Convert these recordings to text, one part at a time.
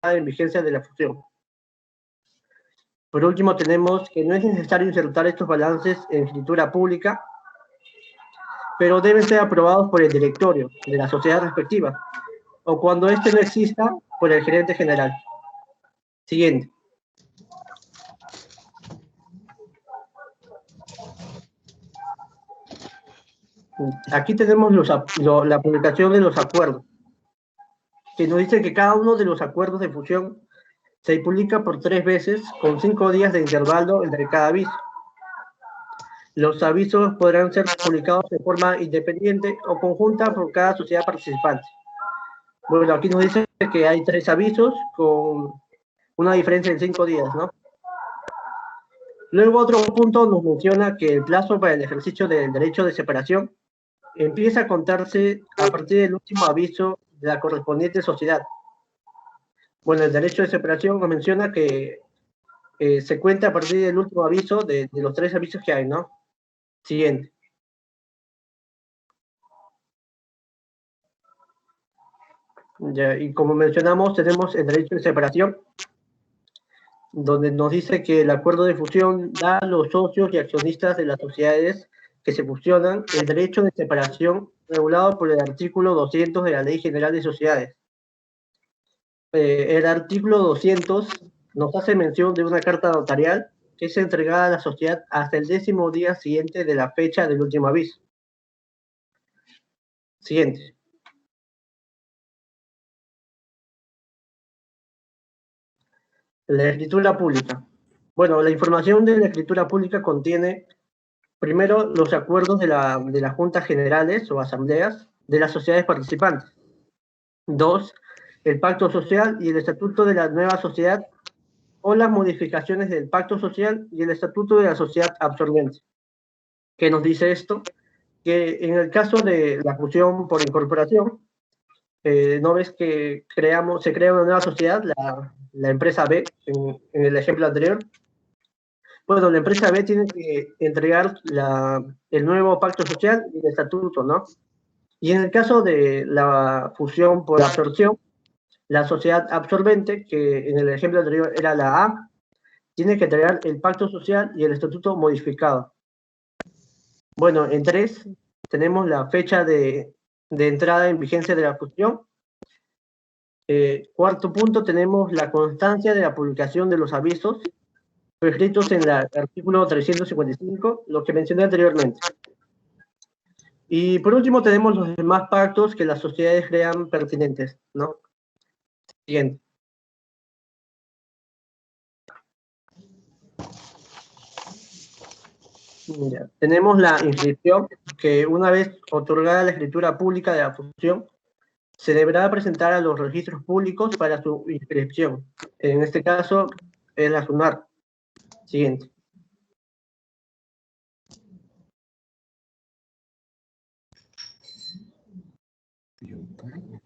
en vigencia de la fusión. Por último, tenemos que no es necesario insertar estos balances en escritura pública, pero deben ser aprobados por el directorio de la sociedad respectiva, o cuando éste no exista, por el gerente general. Siguiente. Aquí tenemos la publicación de los acuerdos, que nos dice que cada uno de los acuerdos de fusión se publica por 3 veces, con 5 días de intervalo entre cada aviso. Los avisos podrán ser publicados de forma independiente o conjunta por cada sociedad participante. Bueno, aquí nos dice que hay 3 avisos con una diferencia de 5 días, ¿no? Luego otro punto nos menciona que el plazo para el ejercicio del derecho de separación empieza a contarse a partir del último aviso de la correspondiente sociedad. Bueno, el derecho de separación nos menciona que se cuenta a partir del último aviso de los 3 avisos que hay, ¿no? Siguiente. Ya, y como mencionamos, tenemos el derecho de separación, donde nos dice que el acuerdo de fusión da a los socios y accionistas de las sociedades que se fusionan el derecho de separación regulado por el artículo 200 de la Ley General de Sociedades. El artículo 200 nos hace mención de una carta notarial que es entregada a la sociedad hasta el 10º día siguiente de la fecha del último aviso. Siguiente. La escritura pública. Bueno, la información de la escritura pública contiene, primero, los acuerdos de las juntas generales o asambleas de las sociedades participantes. 2, el pacto social y el estatuto de la nueva sociedad o las modificaciones del pacto social y el estatuto de la sociedad absorbente. ¿Qué nos dice esto? Que en el caso de la fusión por incorporación, ¿no ves que se crea una nueva sociedad, la empresa B, en el ejemplo anterior? Bueno, la empresa B tiene que entregar el nuevo pacto social y el estatuto, ¿no? Y en el caso de la fusión por absorción, la sociedad absorbente, que en el ejemplo anterior era la A, tiene que entregar el pacto social y el estatuto modificado. Bueno, en 3 tenemos la fecha de entrada en vigencia de la fusión. Cuarto punto, tenemos la constancia de la publicación de los avisos prescritos en el artículo 355, lo que mencioné anteriormente. Y por último tenemos los demás pactos que las sociedades crean pertinentes, ¿no? Siguiente. Ya. Tenemos la inscripción, que una vez otorgada la escritura pública de la fusión, se deberá presentar a los registros públicos para su inscripción. En este caso, es la SUNAT. Siguiente.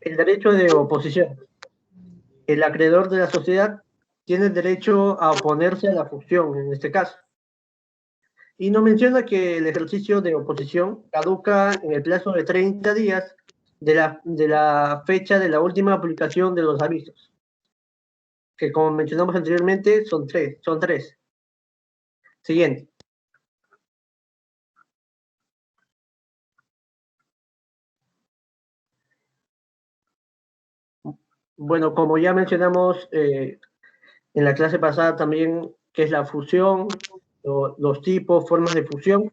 El derecho de oposición. El acreedor de la sociedad tiene el derecho a oponerse a la fusión, en este caso. Y nos menciona que el ejercicio de oposición caduca en el plazo de 30 días de la fecha de la última publicación de los avisos, que como mencionamos anteriormente son tres. Siguiente. Bueno, como ya mencionamos en la clase pasada también, qué es la fusión, los tipos, formas de fusión,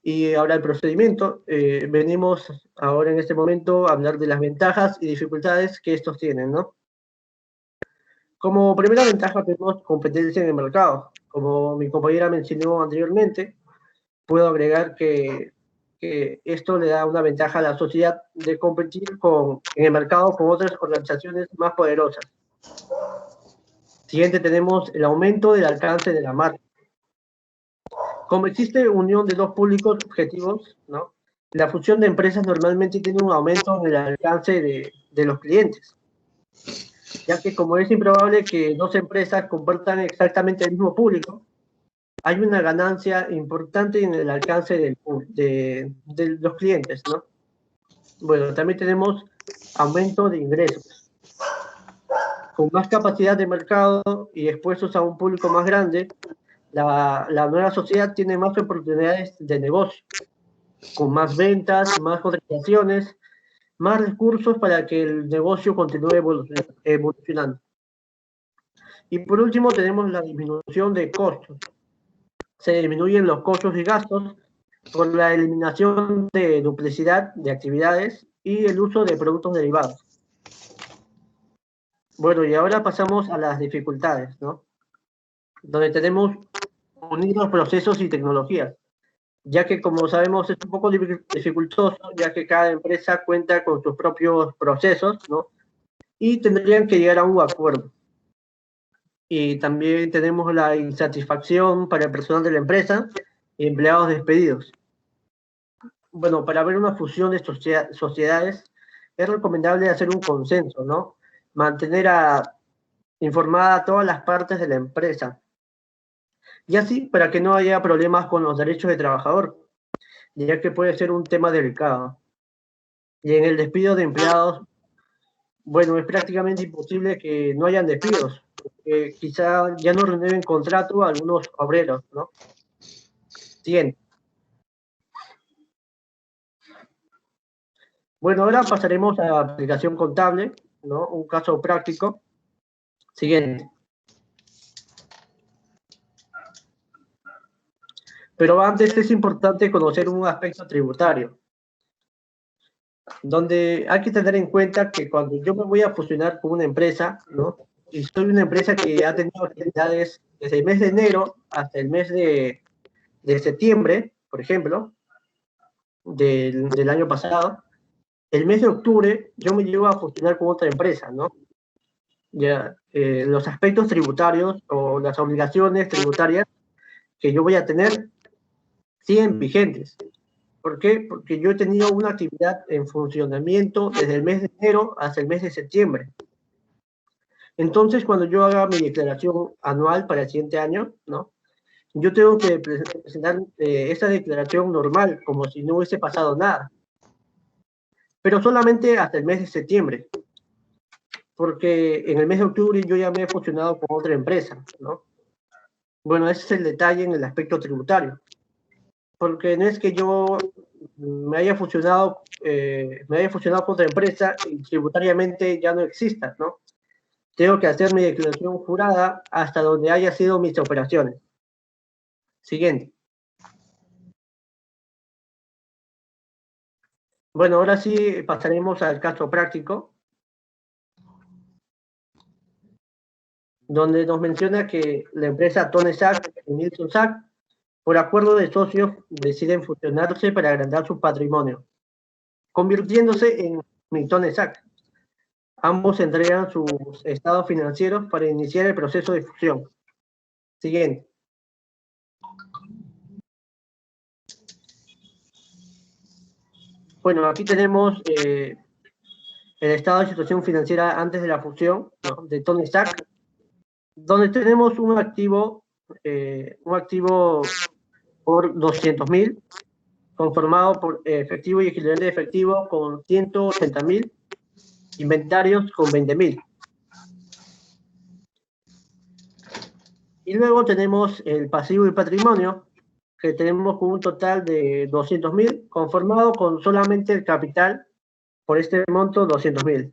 y ahora el procedimiento. Venimos ahora en este momento a hablar de las ventajas y dificultades que estos tienen, ¿no? Como primera ventaja tenemos competencia en el mercado. Como mi compañera mencionó anteriormente, puedo agregar que esto le da una ventaja a la sociedad de competir en el mercado con otras organizaciones más poderosas. Siguiente tenemos el aumento del alcance de la marca. Como existe unión de dos públicos objetivos, ¿no? La fusión de empresas normalmente tiene un aumento en el alcance de los clientes, ya que como es improbable que dos empresas compartan exactamente el mismo público, hay una ganancia importante en el alcance de los clientes, ¿no? Bueno, también tenemos aumento de ingresos. con más capacidad de mercado y expuestos a un público más grande, la nueva sociedad tiene más oportunidades de negocio, con más ventas, más contrataciones, más recursos para que el negocio continúe evolucionando. Y por último tenemos la disminución de costos. Se disminuyen los costos y gastos por la eliminación de duplicidad de actividades y el uso de productos derivados. Bueno, y ahora pasamos a las dificultades, ¿no? Donde tenemos unidos procesos y tecnologías, ya que como sabemos es un poco dificultoso, ya que cada empresa cuenta con sus propios procesos, ¿no? Y tendrían que llegar a un acuerdo. Y también tenemos la insatisfacción para el personal de la empresa y empleados despedidos. Bueno, para ver una fusión de sociedades es recomendable hacer un consenso, ¿no? Mantener informada a todas las partes de la empresa. Y así, para que no haya problemas con los derechos del trabajador, ya que puede ser un tema delicado. Y en el despido de empleados, bueno, es prácticamente imposible que no hayan despidos, porque quizá ya no renueven contrato a algunos obreros, ¿no? Siguiente. Bueno, ahora pasaremos a la aplicación contable, ¿no? Un caso práctico. Siguiente. Pero antes es importante conocer un aspecto tributario, donde hay que tener en cuenta que cuando yo me voy a fusionar con una empresa, ¿no? Y soy una empresa que ha tenido actividades desde el mes de enero hasta el mes de septiembre, por ejemplo, del año pasado, el mes de octubre yo me llevo a fusionar con otra empresa, ¿no? Ya, los aspectos tributarios o las obligaciones tributarias que yo voy a tener siguen vigentes. ¿Por qué? Porque yo he tenido una actividad en funcionamiento desde el mes de enero hasta el mes de septiembre. Entonces, cuando yo haga mi declaración anual para el siguiente año, ¿no? Yo tengo que presentar esa declaración normal, como si no hubiese pasado nada. Pero solamente hasta el mes de septiembre, porque en el mes de octubre yo ya me he fusionado con otra empresa, ¿no? Bueno, ese es el detalle en el aspecto tributario, porque no es que yo me haya fusionado con otra empresa y tributariamente ya no exista, ¿no? Tengo que hacer mi declaración jurada hasta donde haya sido mis operaciones. Siguiente. Bueno, ahora sí pasaremos al caso práctico, donde nos menciona que la empresa Tony Sack y Nilsson Sack, por acuerdo de socios, deciden fusionarse para agrandar su patrimonio, convirtiéndose en Tony Sack. Ambos entregan sus estados financieros para iniciar el proceso de fusión. Siguiente. Bueno, aquí tenemos el estado de situación financiera antes de la fusión, ¿no? De Tony Sack, donde tenemos un activo por 200.000, conformado por efectivo y equivalente de efectivo con 180.000, inventarios con 20.000. Y luego tenemos el pasivo y patrimonio, que tenemos con un total de 200.000, conformado con solamente el capital por este monto 200.000.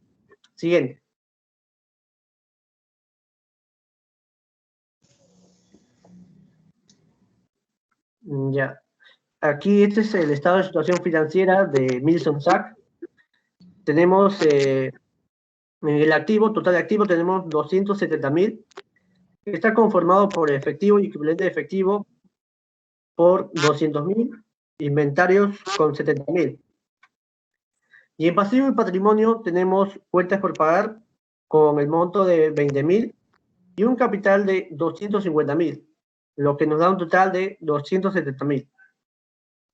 Siguiente. Ya. Aquí este es el estado de situación financiera de Nilsson Sack. Tenemos en el activo, total de activo, tenemos 270.000. Está conformado por efectivo y equivalente de efectivo por 200.000, inventarios con 70.000. Y en pasivo y patrimonio tenemos cuentas por pagar con el monto de 20.000 y un capital de 250.000, lo que nos da un total de 270.000.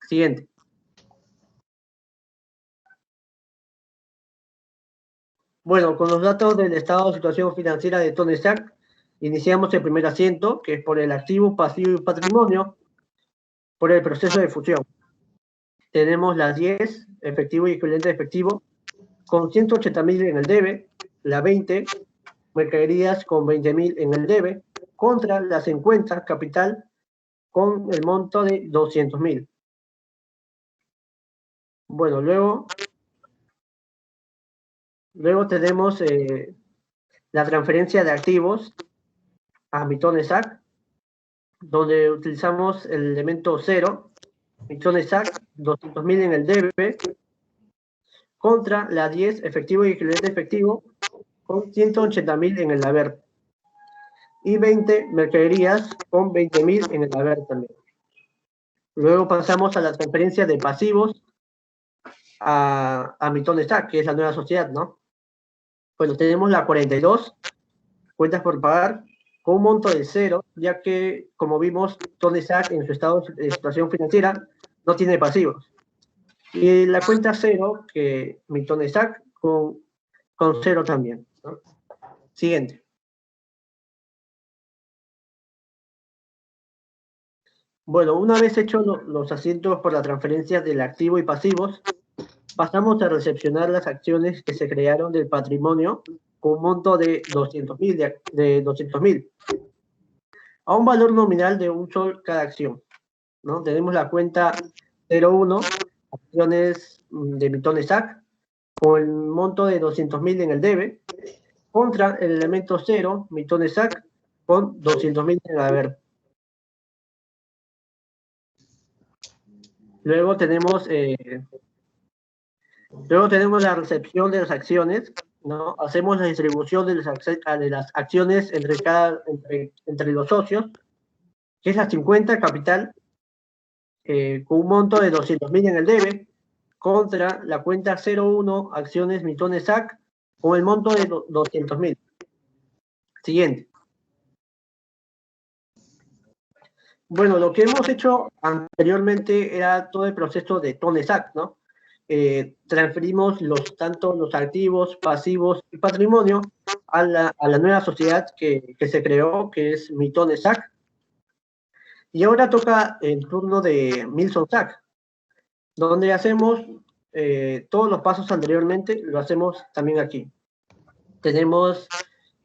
Siguiente. Bueno, con los datos del estado de situación financiera de Tony Sack, iniciamos el primer asiento, que es por el activo, pasivo y patrimonio, por el proceso de fusión. Tenemos las 10, efectivo y equivalente de efectivo, con 180.000 en el debe, la 20, mercaderías con 20.000 en el debe, contra las 50 capital con el monto de 200.000. Bueno, luego tenemos la transferencia de activos a Mitone SAC, donde utilizamos el elemento 0, Mitone SAC, 200.000 en el debe, contra la 10, efectivo y equivalente efectivo, con 180.000 en el haber. Y 20 mercaderías con 20.000 en el haber también. Luego pasamos a la transferencia de pasivos a Mitone SAC, que es la nueva sociedad, ¿no? Bueno, tenemos la 42, cuentas por pagar, con un monto de 0, ya que, como vimos, Tone SAC en su estado de situación financiera no tiene pasivos. Y la cuenta 0, que Mitone SAC, con 0 también, ¿no? Siguiente. Bueno, una vez hechos los asientos por la transferencia del activo y pasivos, pasamos a recepcionar las acciones que se crearon del patrimonio con un monto de 200.000, a un valor nominal de un sol cada acción, ¿no? Tenemos la cuenta 01, acciones de Mitone SAC, con el monto de 200.000 en el debe, contra el elemento 0, Mitone SAC, con 200.000 en el haber. Luego tenemos la recepción de las acciones, ¿no? Hacemos la distribución de las acciones entre los socios, que es la 50 capital, con un monto de 200.000 en el debe, contra la cuenta 01, acciones Mitone SAC, con el monto de 200.000. Siguiente. Bueno, lo que hemos hecho anteriormente era todo el proceso de Tone SAC, ¿no? Transferimos tanto los activos, pasivos y patrimonio a la nueva sociedad que se creó, que es Mitone SAC. Y ahora toca el turno de Milson SAC, donde hacemos todos los pasos anteriormente, lo hacemos también aquí. Tenemos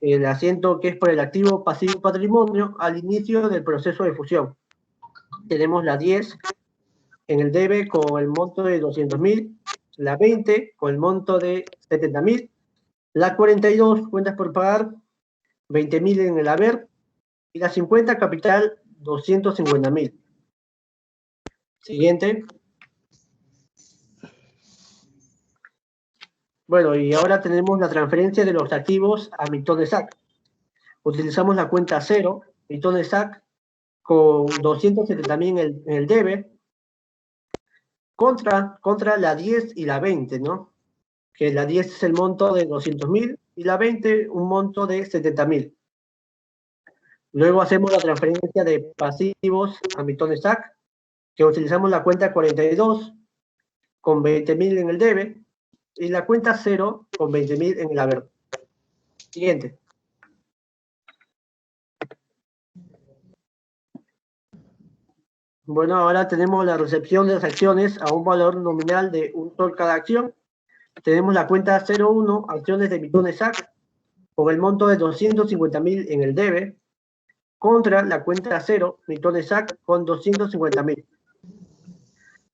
el asiento que es por el activo, pasivo, patrimonio al inicio del proceso de fusión. Tenemos la 10 en el debe con el monto de 200.000, la 20 con el monto de 70.000, la 42 cuentas por pagar, 20.000 en el haber, y la 50 capital, 250.000. Siguiente. Bueno, y ahora tenemos la transferencia de los activos a Mitone SAC. Utilizamos la cuenta 0, Mitone SAC, con 270.000 en el debe, contra la 10 y la 20, ¿no? Que la 10 es el monto de 200.000 y la 20 un monto de 70.000. Luego hacemos la transferencia de pasivos a Mitone SAC, que utilizamos la cuenta 42 con 20.000 en el debe y la cuenta 0 con 20.000 en el haber. Siguiente. Bueno, ahora tenemos la recepción de las acciones a un valor nominal de un sol cada acción. Tenemos la cuenta 01, acciones de Mitone SAC, con el monto de 250.000 en el debe, contra la cuenta 0, Mitone SAC, con 250.000.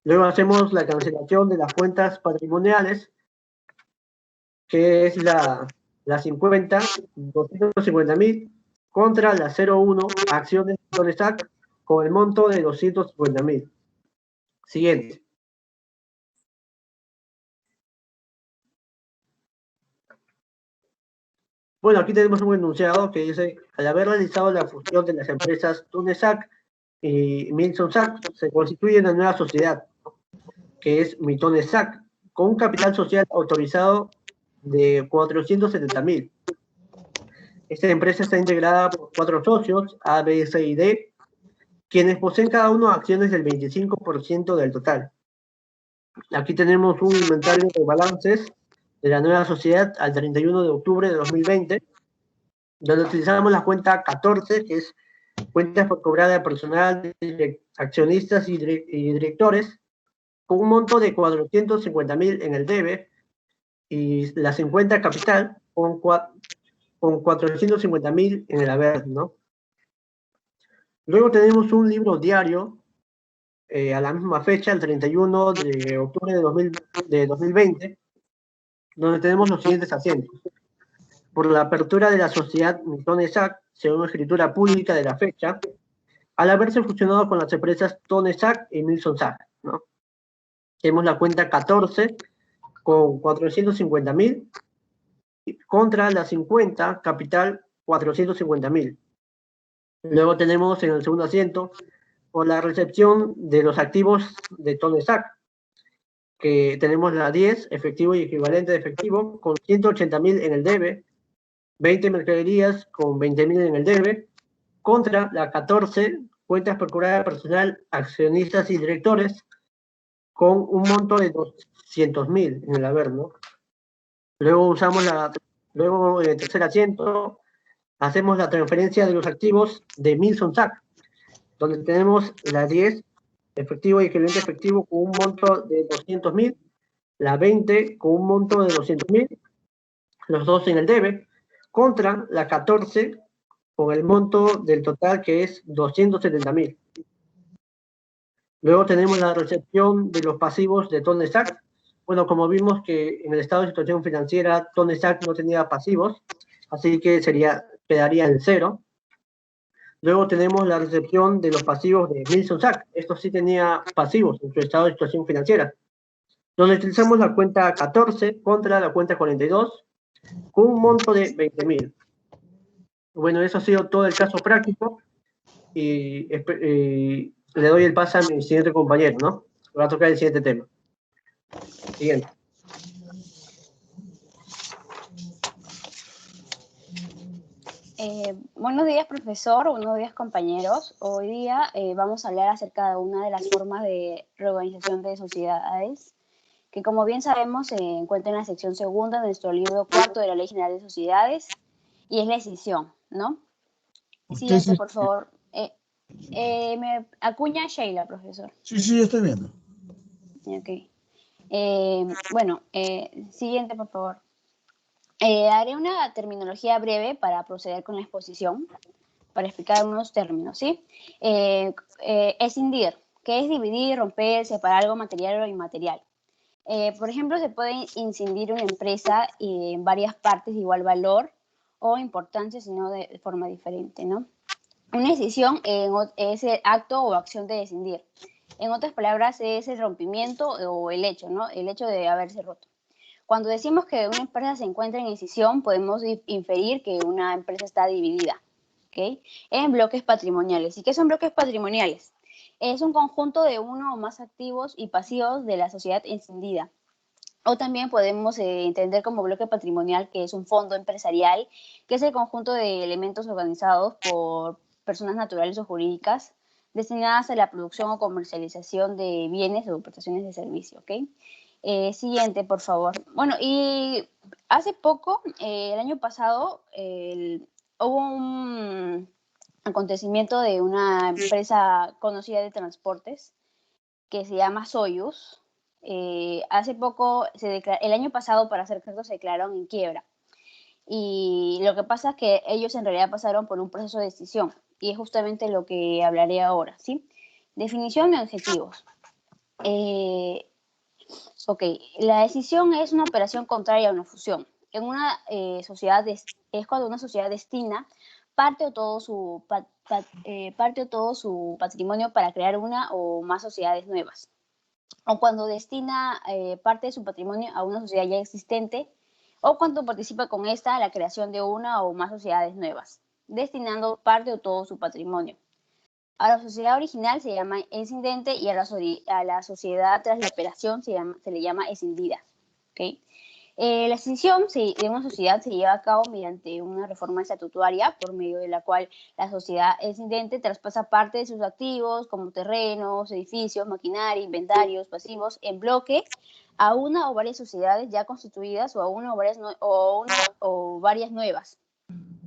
Luego hacemos la cancelación de las cuentas patrimoniales, que es la 50, 250.000, contra la 01, acciones de Mitone SAC, con el monto de 250.000. Siguiente. Bueno, aquí tenemos un enunciado que dice: al haber realizado la fusión de las empresas Tone SAC y Milson SAC, se constituye una nueva sociedad, que es Mitone SAC, con un capital social autorizado de 470.000. Esta empresa está integrada por 4 socios, A, B, C y D, quienes poseen cada uno acciones del 25% del total. Aquí tenemos un inventario de balances de la nueva sociedad al 31 de octubre de 2020, donde utilizamos la cuenta 14, que es cuentas por cobrar a personal, accionistas y directores, con un monto de 450.000 en el debe, y la 50 capital con con 450.000 en el haber, ¿no? Luego tenemos un libro diario a la misma fecha, el 31 de octubre de 2020, donde tenemos los siguientes asientos. Por la apertura de la sociedad Tone Sac, según escritura pública de la fecha, al haberse fusionado con las empresas Tone Sac y Milson Sac, ¿no? Tenemos la cuenta 14 con 450.000 contra la 50 capital 450.000. Luego tenemos en el segundo asiento por la recepción de los activos de Tone Sac, que tenemos la 10 efectivo y equivalente de efectivo con 180.000 en el debe, 20 mercaderías con 20.000 en el debe, contra la 14 cuentas procuradas personal, accionistas y directores con un monto de 200.000 en el haber, ¿no? Luego en el tercer asiento hacemos la transferencia de los activos de Milson Sac, donde tenemos la 10 efectivo y equivalente efectivo con un monto de 200.000, la 20 con un monto de 200.000, los dos en el debe, contra la 14 con el monto del total que es 270.000. Luego tenemos la recepción de los pasivos de Tone Sac. Bueno, como vimos que en el estado de situación financiera Tone Sac no tenía pasivos, así que quedaría en cero. Luego tenemos la recepción de los pasivos de Milson Sac. Esto sí tenía pasivos en su estado de situación financiera, donde utilizamos la cuenta 14 contra la cuenta 42 con un monto de 20.000. Bueno, eso ha sido todo el caso práctico y le doy el pase a mi siguiente compañero, ¿no? Va a tocar el siguiente tema. Siguiente. Buenos días, profesor. Buenos días, compañeros. Hoy día vamos a hablar acerca de una de las formas de reorganización de sociedades, que como bien sabemos se encuentra en la sección segunda de nuestro libro cuarto de la Ley General de Sociedades, y es la escisión, ¿no? Siguiente, por favor. Me acuña Sheila, profesor. Sí, estoy viendo. Ok. Siguiente, por favor. Haré una terminología breve para proceder con la exposición, para explicar unos términos, ¿sí? Escindir, que es dividir, romper, separar algo material o inmaterial. Por ejemplo, se puede inscindir una empresa en varias partes de igual valor o importancia, sino de forma diferente, ¿no? Una escisión es el acto o acción de escindir. En otras palabras, es el rompimiento o el hecho, ¿no? El hecho de haberse roto. Cuando decimos que una empresa se encuentra en escisión, podemos inferir que una empresa está dividida, ¿okay? En bloques patrimoniales. ¿Y qué son bloques patrimoniales? Es un conjunto de uno o más activos y pasivos de la sociedad escindida. O también podemos entender como bloque patrimonial, que es un fondo empresarial, que es el conjunto de elementos organizados por personas naturales o jurídicas destinadas a la producción o comercialización de bienes o prestaciones de servicio, ¿ok? Siguiente, por favor. Bueno, y hace poco, el año pasado, hubo un acontecimiento de una empresa conocida de transportes que se llama Soyuz. Hace poco, el año pasado, para ser exactos, se declararon en quiebra. Y lo que pasa es que ellos en realidad pasaron por un proceso de decisión. Y es justamente lo que hablaré ahora, ¿sí? Definición y objetivos. Ok, la decisión es una operación contraria a una fusión. En una sociedad es cuando una sociedad destina parte o todo su patrimonio para crear una o más sociedades nuevas. O cuando destina parte de su patrimonio a una sociedad ya existente, o cuando participa con esta a la creación de una o más sociedades nuevas, destinando parte o todo su patrimonio. A la sociedad original se llama escindente y a la sociedad tras la operación se le llama escindida. ¿Okay? La escisión de una sociedad se lleva a cabo mediante una reforma estatutaria por medio de la cual la sociedad escindente traspasa parte de sus activos como terrenos, edificios, maquinaria, inventarios, pasivos en bloque a una o varias sociedades ya constituidas o a una o varias nuevas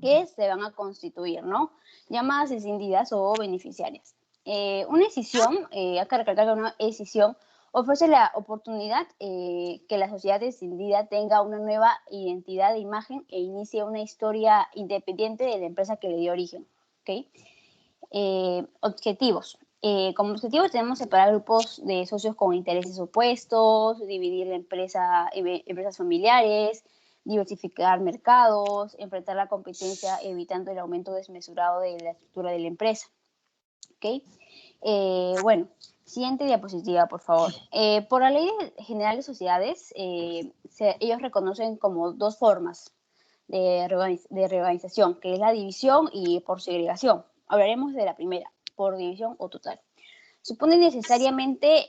que se van a constituir, ¿no? Llamadas escindidas o beneficiarias. Una escisión, hay que recalcar que una escisión Ofrece la oportunidad que la sociedad escindida tenga una nueva identidad de imagen e inicie una historia independiente de la empresa que le dio origen. ¿Okay? Objetivos. Como objetivos tenemos separar grupos de socios con intereses opuestos, dividir la empresa en empresas familiares, diversificar mercados, enfrentar la competencia evitando el aumento desmesurado de la estructura de la empresa. ¿Okay? Bueno, siguiente diapositiva, por favor. Por la Ley General de Sociedades, ellos reconocen como dos formas de reorganización, que es la división y por segregación. Hablaremos de la primera, por división o total. Supone necesariamente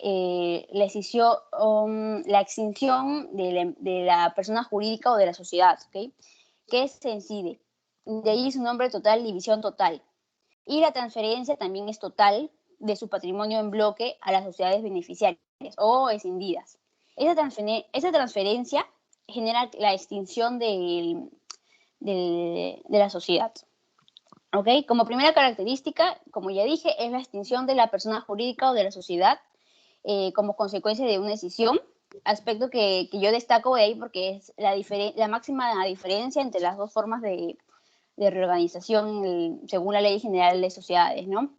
la extinción de la persona jurídica o de la sociedad, ¿okay? Que se incide. De ahí su nombre total, división total. Y la transferencia también es total de su patrimonio en bloque a las sociedades beneficiarias o escindidas. Esa transferencia genera la extinción de la sociedad. ¿Okay? Como primera característica, como ya dije, es la extinción de la persona jurídica o de la sociedad como consecuencia de una decisión, aspecto que yo destaco de ahí porque es la máxima diferencia entre las dos formas de reorganización según la Ley General de Sociedades, ¿no?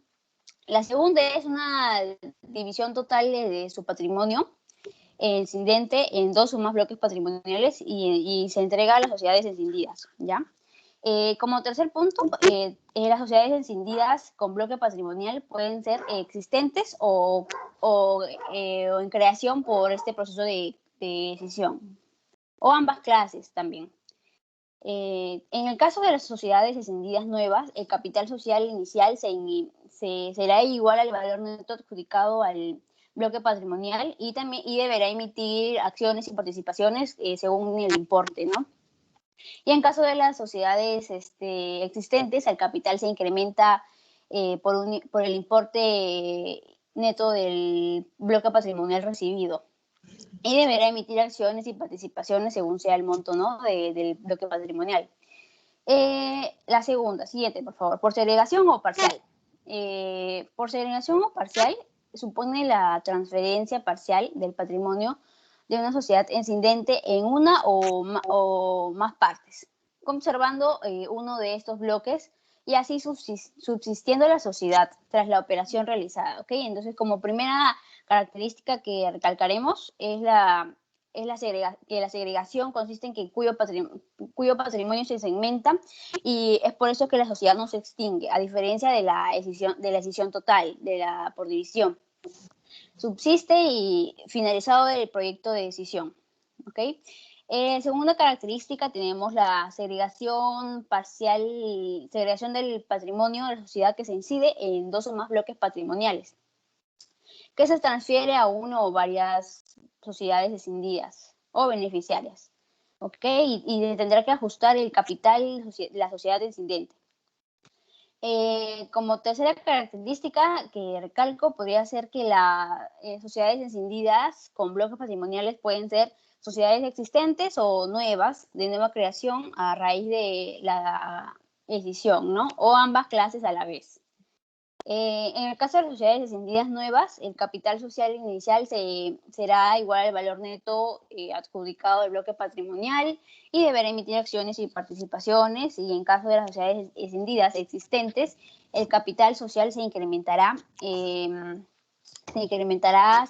La segunda es una división total de su patrimonio escindente en dos o más bloques patrimoniales y se entrega a las sociedades escindidas, ¿ya? Como tercer punto, las sociedades escindidas con bloque patrimonial pueden ser existentes o en creación por este proceso de decisión, o ambas clases también. En el caso de las sociedades escindidas nuevas, el capital social inicial será igual al valor neto adjudicado al bloque patrimonial y deberá emitir acciones y participaciones según el importe, ¿no? Y en caso de las sociedades existentes, el capital se incrementa por el importe neto del bloque patrimonial recibido y deberá emitir acciones y participaciones según sea el monto, ¿no? del bloque patrimonial. La segunda, siguiente, por favor. ¿Por segregación o parcial? Por segregación o parcial supone la transferencia parcial del patrimonio de una sociedad escindente en una o más partes, conservando uno de estos bloques y así subsistiendo la sociedad tras la operación realizada. ¿Okay? Entonces, como primera característica que recalcaremos es que la segregación consiste en que cuyo patrimonio se segmenta y es por eso que la sociedad no se extingue, a diferencia de la decisión total, por división. Subsiste y finalizado el proyecto de decisión. ¿Okay? Segunda característica tenemos la segregación parcial, segregación del patrimonio de la sociedad que se incide en dos o más bloques patrimoniales, que se transfiere a uno o varias sociedades escindidas o beneficiarias. ¿Okay? Y tendrá que ajustar el capital de la sociedad escindente. Como tercera característica que recalco, podría ser que las sociedades escindidas con bloques patrimoniales pueden ser sociedades existentes o nuevas, de nueva creación a raíz de la decisión, ¿no? O ambas clases a la vez. En el caso de las sociedades escindidas nuevas, el capital social inicial será igual al valor neto adjudicado del bloque patrimonial y deberá emitir acciones y participaciones. Y en caso de las sociedades escindidas existentes, el capital social se incrementará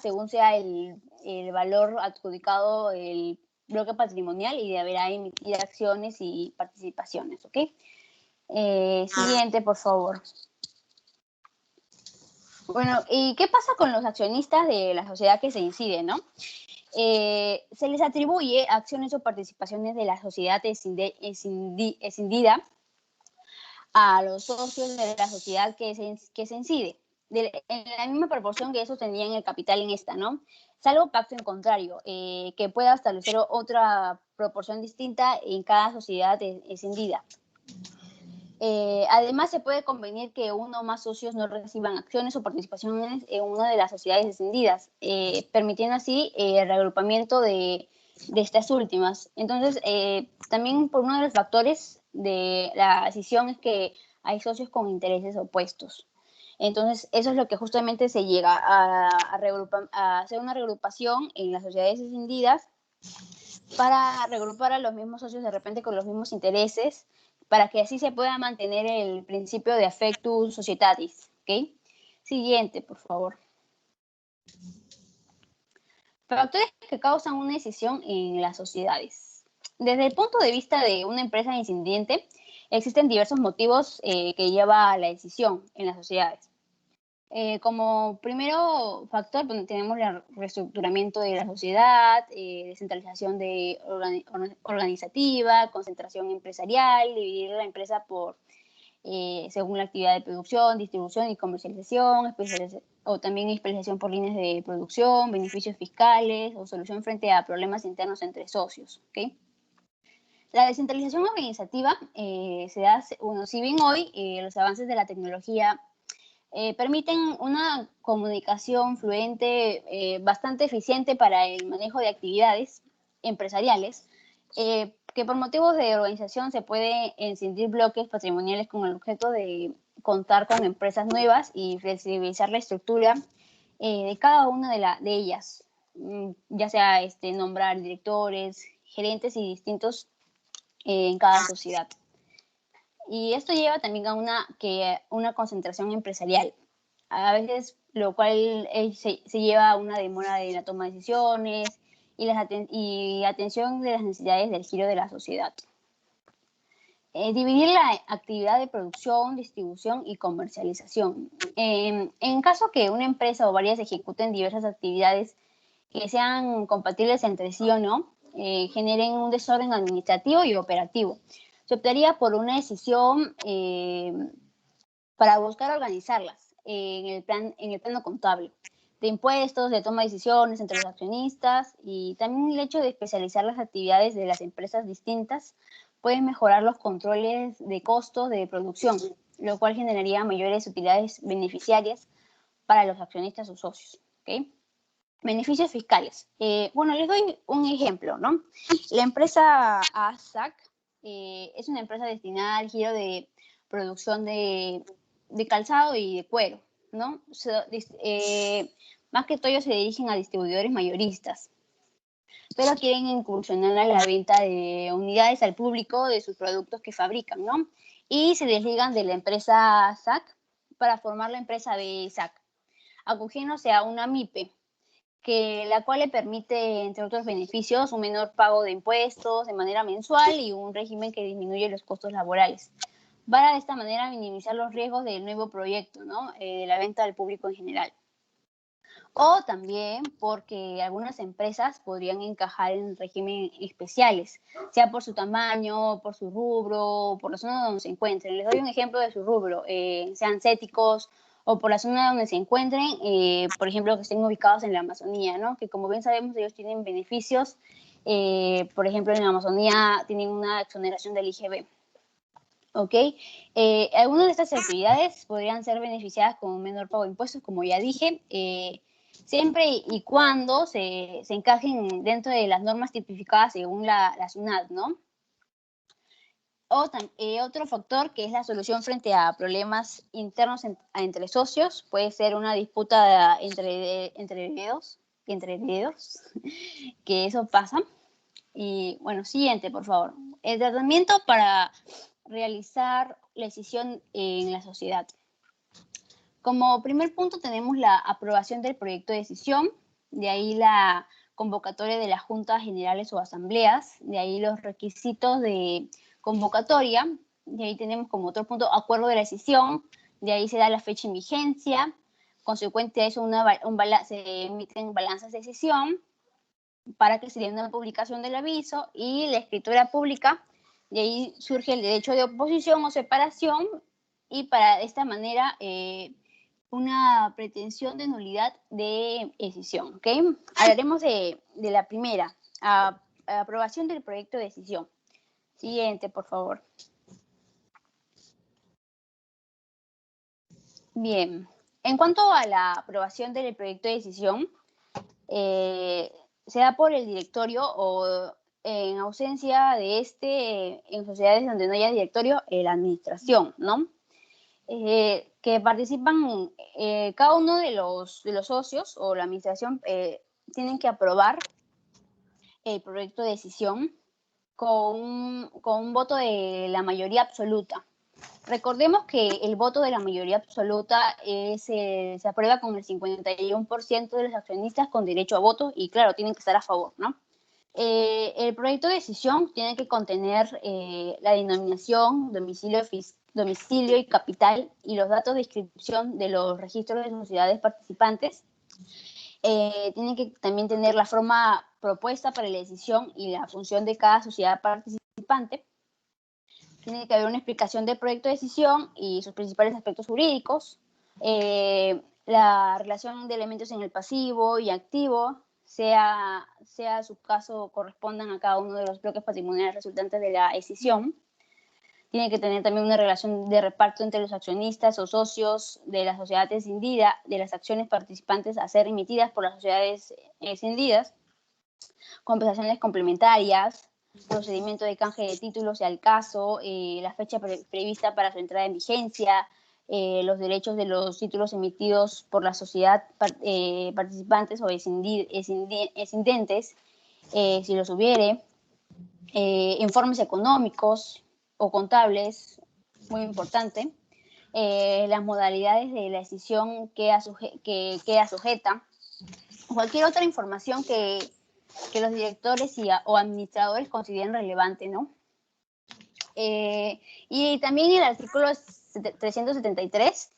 según sea el valor adjudicado el bloque patrimonial y deberá emitir acciones y participaciones. ¿Ok? Siguiente, por favor. Bueno, ¿y qué pasa con los accionistas de la sociedad que se incide, no? Se les atribuye acciones o participaciones de la sociedad escindida a los socios de la sociedad que se incide, en la misma proporción que esos tenían el capital en esta, ¿no? Salvo pacto en contrario, que pueda establecer otra proporción distinta en cada sociedad escindida. Además, se puede convenir que uno o más socios no reciban acciones o participaciones en una de las sociedades escindidas, permitiendo así el reagrupamiento de estas últimas. Entonces, también por uno de los factores de la decisión es que hay socios con intereses opuestos. Entonces, eso es lo que justamente se llega a hacer una reagrupación en las sociedades escindidas para reagrupar a los mismos socios de repente con los mismos intereses, para que así se pueda mantener el principio de affectus societatis. ¿Okay? Siguiente, por favor. Factores que causan una decisión en las sociedades. Desde el punto de vista de una empresa incipiente, existen diversos motivos que llevan a la decisión en las sociedades. Como primero factor, tenemos el reestructuramiento de la sociedad, descentralización organizativa, concentración empresarial, dividir la empresa por según la actividad de producción, distribución y comercialización, o también especialización por líneas de producción, beneficios fiscales o solución frente a problemas internos entre socios. ¿Okay? La descentralización organizativa se da, bueno, si bien hoy los avances de la tecnología permiten una comunicación fluente bastante eficiente para el manejo de actividades empresariales, que por motivos de organización se puede escindir bloques patrimoniales con el objeto de contar con empresas nuevas y flexibilizar la estructura de cada una de ellas, ya sea nombrar directores, gerentes y distintos en cada sociedad. Y esto lleva también a una concentración empresarial, a veces lo cual se lleva a una demora de la toma de decisiones y atención de las necesidades del giro de la sociedad. Dividir la actividad de producción, distribución y comercialización. En caso que una empresa o varias ejecuten diversas actividades que sean compatibles entre sí o no, generen un desorden administrativo y operativo. Se optaría por una decisión para buscar organizarlas en el plano contable, de impuestos, de toma de decisiones entre los accionistas, y también el hecho de especializar las actividades de las empresas distintas puede mejorar los controles de costos de producción, lo cual generaría mayores utilidades beneficiarias para los accionistas o socios. ¿Okay? Beneficios fiscales. Bueno, les doy un ejemplo, ¿no? La empresa ASAC es una empresa destinada al giro de producción de calzado y de cuero, ¿no? Más que todo ellos se dirigen a distribuidores mayoristas, pero quieren incursionar en la venta de unidades al público de sus productos que fabrican, ¿no? Y se desligan de la empresa SAC para formar la empresa de SAC, acogiéndose a una MIPE, la cual le permite, entre otros beneficios, un menor pago de impuestos de manera mensual y un régimen que disminuye los costos laborales, para de esta manera minimizar los riesgos del nuevo proyecto, ¿no? De la venta al público en general. O también porque algunas empresas podrían encajar en régimen especiales, sea por su tamaño, por su rubro, por la zona donde se encuentren. Les doy un ejemplo de su rubro, sean céticos o por la zona donde se encuentren, por ejemplo, que estén ubicados en la Amazonía, ¿no? Que como bien sabemos, ellos tienen beneficios. Por ejemplo, en la Amazonía tienen una exoneración del IGB. ¿Ok? Algunas de estas actividades podrían ser beneficiadas con un menor pago de impuestos, como ya dije, siempre y cuando se encajen dentro de las normas tipificadas según la SUNAT, ¿no? Otro factor que es la solución frente a problemas internos entre socios, puede ser una disputa entre dedos, que eso pasa. Y bueno, siguiente, por favor. El tratamiento para realizar la decisión en la sociedad. Como primer punto tenemos la aprobación del proyecto de decisión, de ahí la convocatoria de las juntas generales o asambleas, de ahí los requisitos de convocatoria, de ahí tenemos como otro punto acuerdo de la decisión, de ahí se da la fecha en vigencia, consecuente a eso se emiten balanzas de decisión para que se dé una publicación del aviso y la escritura pública. De ahí surge el derecho de oposición o separación y para esta manera una pretensión de nulidad de decisión. ¿Okay? Hablaremos de la primera, aprobación del proyecto de decisión. Siguiente, por favor. Bien, en cuanto a la aprobación del proyecto de decisión, se da por el directorio o en ausencia de en sociedades donde no haya directorio, la administración, ¿no? que participan, cada uno de los socios o la administración tienen que aprobar el proyecto de decisión con un voto de la mayoría absoluta. Recordemos que el voto de la mayoría absoluta se aprueba con el 51% de los accionistas con derecho a voto y, claro, tienen que estar a favor, ¿no? El proyecto de decisión tiene que contener la denominación, domicilio y capital y los datos de inscripción de los registros de sociedades participantes. Tiene que también tener la forma propuesta para la decisión y la función de cada sociedad participante. Tiene que haber una explicación del proyecto de decisión y sus principales aspectos jurídicos, la relación de elementos en el pasivo y activo, sea su caso correspondan a cada uno de los bloques patrimoniales resultantes de la decisión. Tiene que tener también una relación de reparto entre los accionistas o socios de la sociedad escindida, de las acciones participantes a ser emitidas por las sociedades escindidas, compensaciones complementarias, procedimiento de canje de títulos si al caso, la fecha prevista para su entrada en vigencia, los derechos de los títulos emitidos por la sociedad participantes o escindentes, si los hubiere, informes económicos o contables, muy importante, las modalidades de la decisión que queda sujeta, cualquier otra información que los directores o administradores consideren relevante, ¿no? Y también el artículo 373,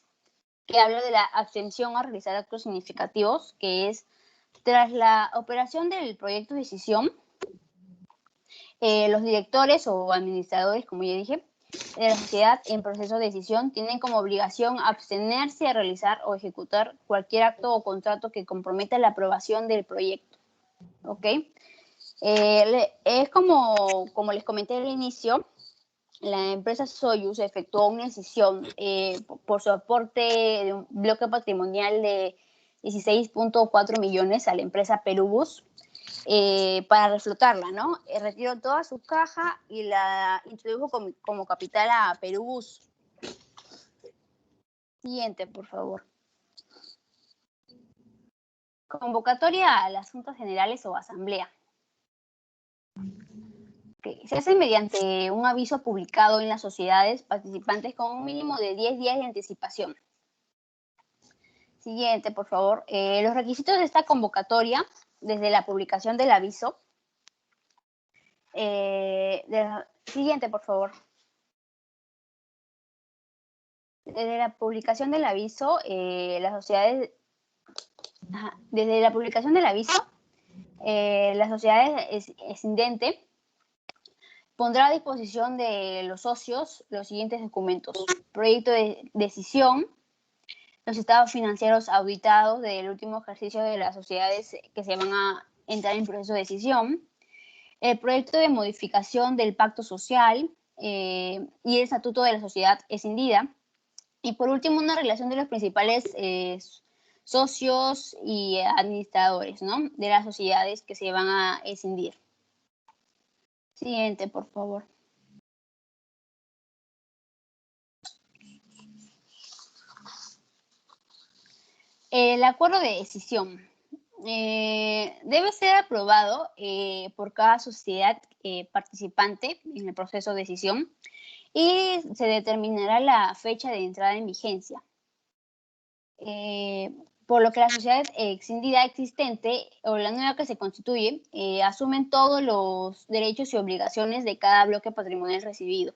que habla de la abstención a realizar actos significativos, que es tras la operación del proyecto de decisión, los directores o administradores, como ya dije, de la sociedad en proceso de decisión tienen como obligación abstenerse a realizar o ejecutar cualquier acto o contrato que comprometa la aprobación del proyecto. ¿Ok? Es como les comenté al inicio, la empresa Soyuz efectuó una decisión por su aporte de un bloque patrimonial de 16.4 millones a la empresa Perubus para reflotarla, ¿no? Retiró toda su caja y la introdujo como capital a Perubus. Siguiente, por favor. Convocatoria a las juntas generales o asamblea. Se hace mediante un aviso publicado en las sociedades participantes con un mínimo de 10 días de anticipación. Siguiente, por favor. Los requisitos de esta convocatoria, desde la publicación del aviso. Siguiente, por favor. Desde la publicación del aviso, las sociedades escindente pondrá a disposición de los socios los siguientes documentos: proyecto de decisión, los estados financieros auditados del último ejercicio de las sociedades que se van a entrar en proceso de decisión, el proyecto de modificación del pacto social y el estatuto de la sociedad escindida, y por último una relación de los principales socios y administradores, ¿no?, de las sociedades que se van a escindir. Siguiente, por favor. El acuerdo de decisión debe ser aprobado por cada sociedad participante en el proceso de decisión y se determinará la fecha de entrada en vigencia. Por lo que la sociedad escindida existente o la nueva que se constituye asumen todos los derechos y obligaciones de cada bloque patrimonial recibido.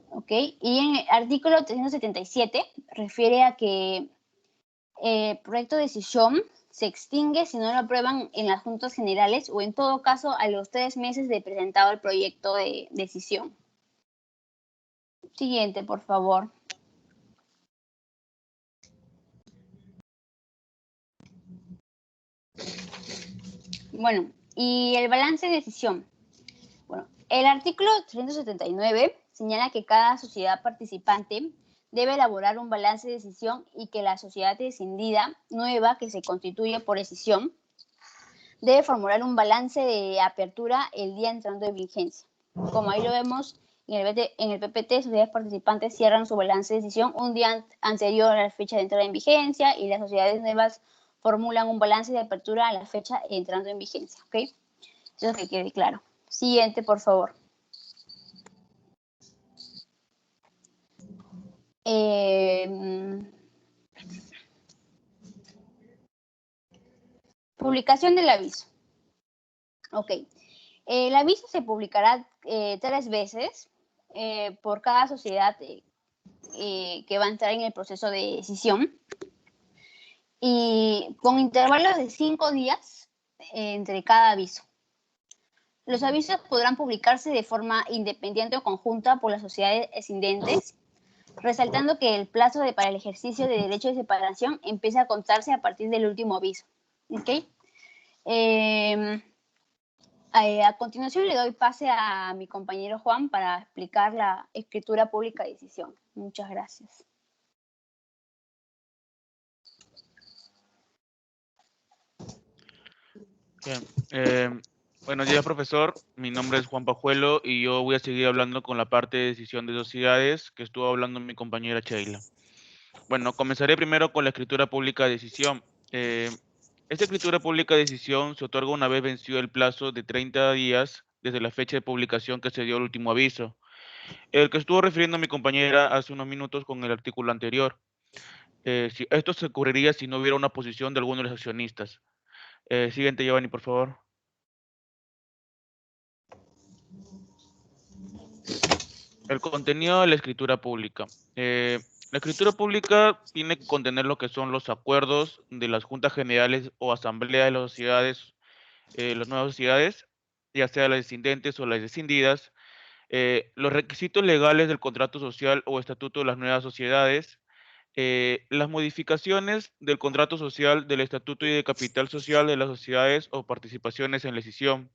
¿Ok? Y en el artículo 377 refiere a que el proyecto de decisión se extingue si no lo aprueban en las juntas generales o en todo caso a los 3 meses de presentado el proyecto de decisión. Siguiente, por favor. Bueno, y el balance de decisión. Bueno, el artículo 379 señala que cada sociedad participante debe elaborar un balance de decisión y que la sociedad escindida nueva que se constituye por decisión debe formular un balance de apertura el día entrando en vigencia. Como ahí lo vemos, En el PPT, sociedades participantes cierran su balance de decisión un día anterior a la fecha de entrada en vigencia y las sociedades nuevas formulan un balance de apertura a la fecha entrando en vigencia. ¿Ok? Eso es que quede claro. Siguiente, por favor. Publicación del aviso. Ok. El aviso se publicará 3 veces por cada sociedad que va a entrar en el proceso de decisión y con intervalos de 5 días entre cada aviso. Los avisos podrán publicarse de forma independiente o conjunta por las sociedades escindentes, resaltando que el plazo para el ejercicio de derecho de separación empieza a contarse a partir del último aviso. ¿Okay? A continuación le doy pase a mi compañero Juan para explicar la escritura pública de decisión. Muchas gracias. Bien. Buenos días, profesor. Mi nombre es Juan Pajuelo y yo voy a seguir hablando con la parte de decisión de sociedades que estuvo hablando mi compañera Sheila. Bueno, comenzaré primero con la escritura pública de decisión. Esta escritura pública de decisión se otorga una vez vencido el plazo de 30 días desde la fecha de publicación que se dio el último aviso, el que estuvo refiriendo mi compañera hace unos minutos con el artículo anterior. Esto se ocurriría si no hubiera una posición de alguno de los accionistas. Siguiente, Giovanni, por favor. El contenido de la escritura pública. La escritura pública tiene que contener lo que son los acuerdos de las juntas generales o asambleas de las sociedades, las nuevas sociedades, ya sea las descendentes o las descindidas, los requisitos legales del contrato social o estatuto de las nuevas sociedades, las modificaciones del contrato social, del estatuto y de capital social de las sociedades o participaciones en la decisión,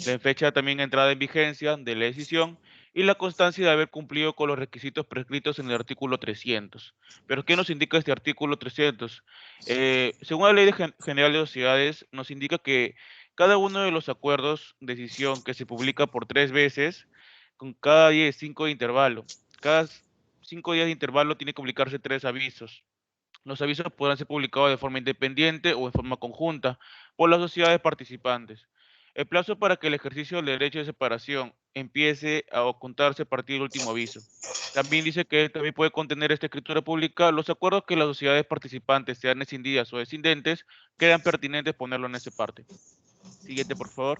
la fecha también de entrada en vigencia de la decisión y la constancia de haber cumplido con los requisitos prescritos en el artículo 300. ¿Pero qué nos indica este artículo 300? Según la Ley General de Sociedades, nos indica que cada uno de los acuerdos de decisión que se publica por 3 veces, con cada día de 5 de intervalo, cada 5 días de intervalo tiene que publicarse 3 avisos. Los avisos podrán ser publicados de forma independiente o en forma conjunta por las sociedades participantes. El plazo para que el ejercicio del derecho de separación empiece a contarse a partir del último aviso. También dice que también puede contener esta escritura pública los acuerdos que las sociedades participantes, sean escindidas o descendentes, quedan pertinentes ponerlo en esa parte. Siguiente, por favor.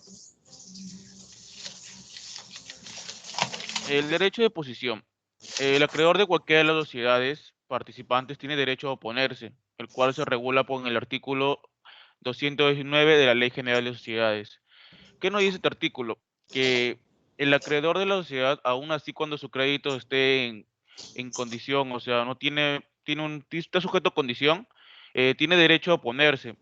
El derecho de posición. El acreedor de cualquiera de las sociedades participantes tiene derecho a oponerse, el cual se regula por el artículo 219 de la Ley General de Sociedades. ¿Qué nos dice este artículo? Que el acreedor de la sociedad, aún así cuando su crédito esté en condición, o sea, no está sujeto a condición, tiene derecho a oponerse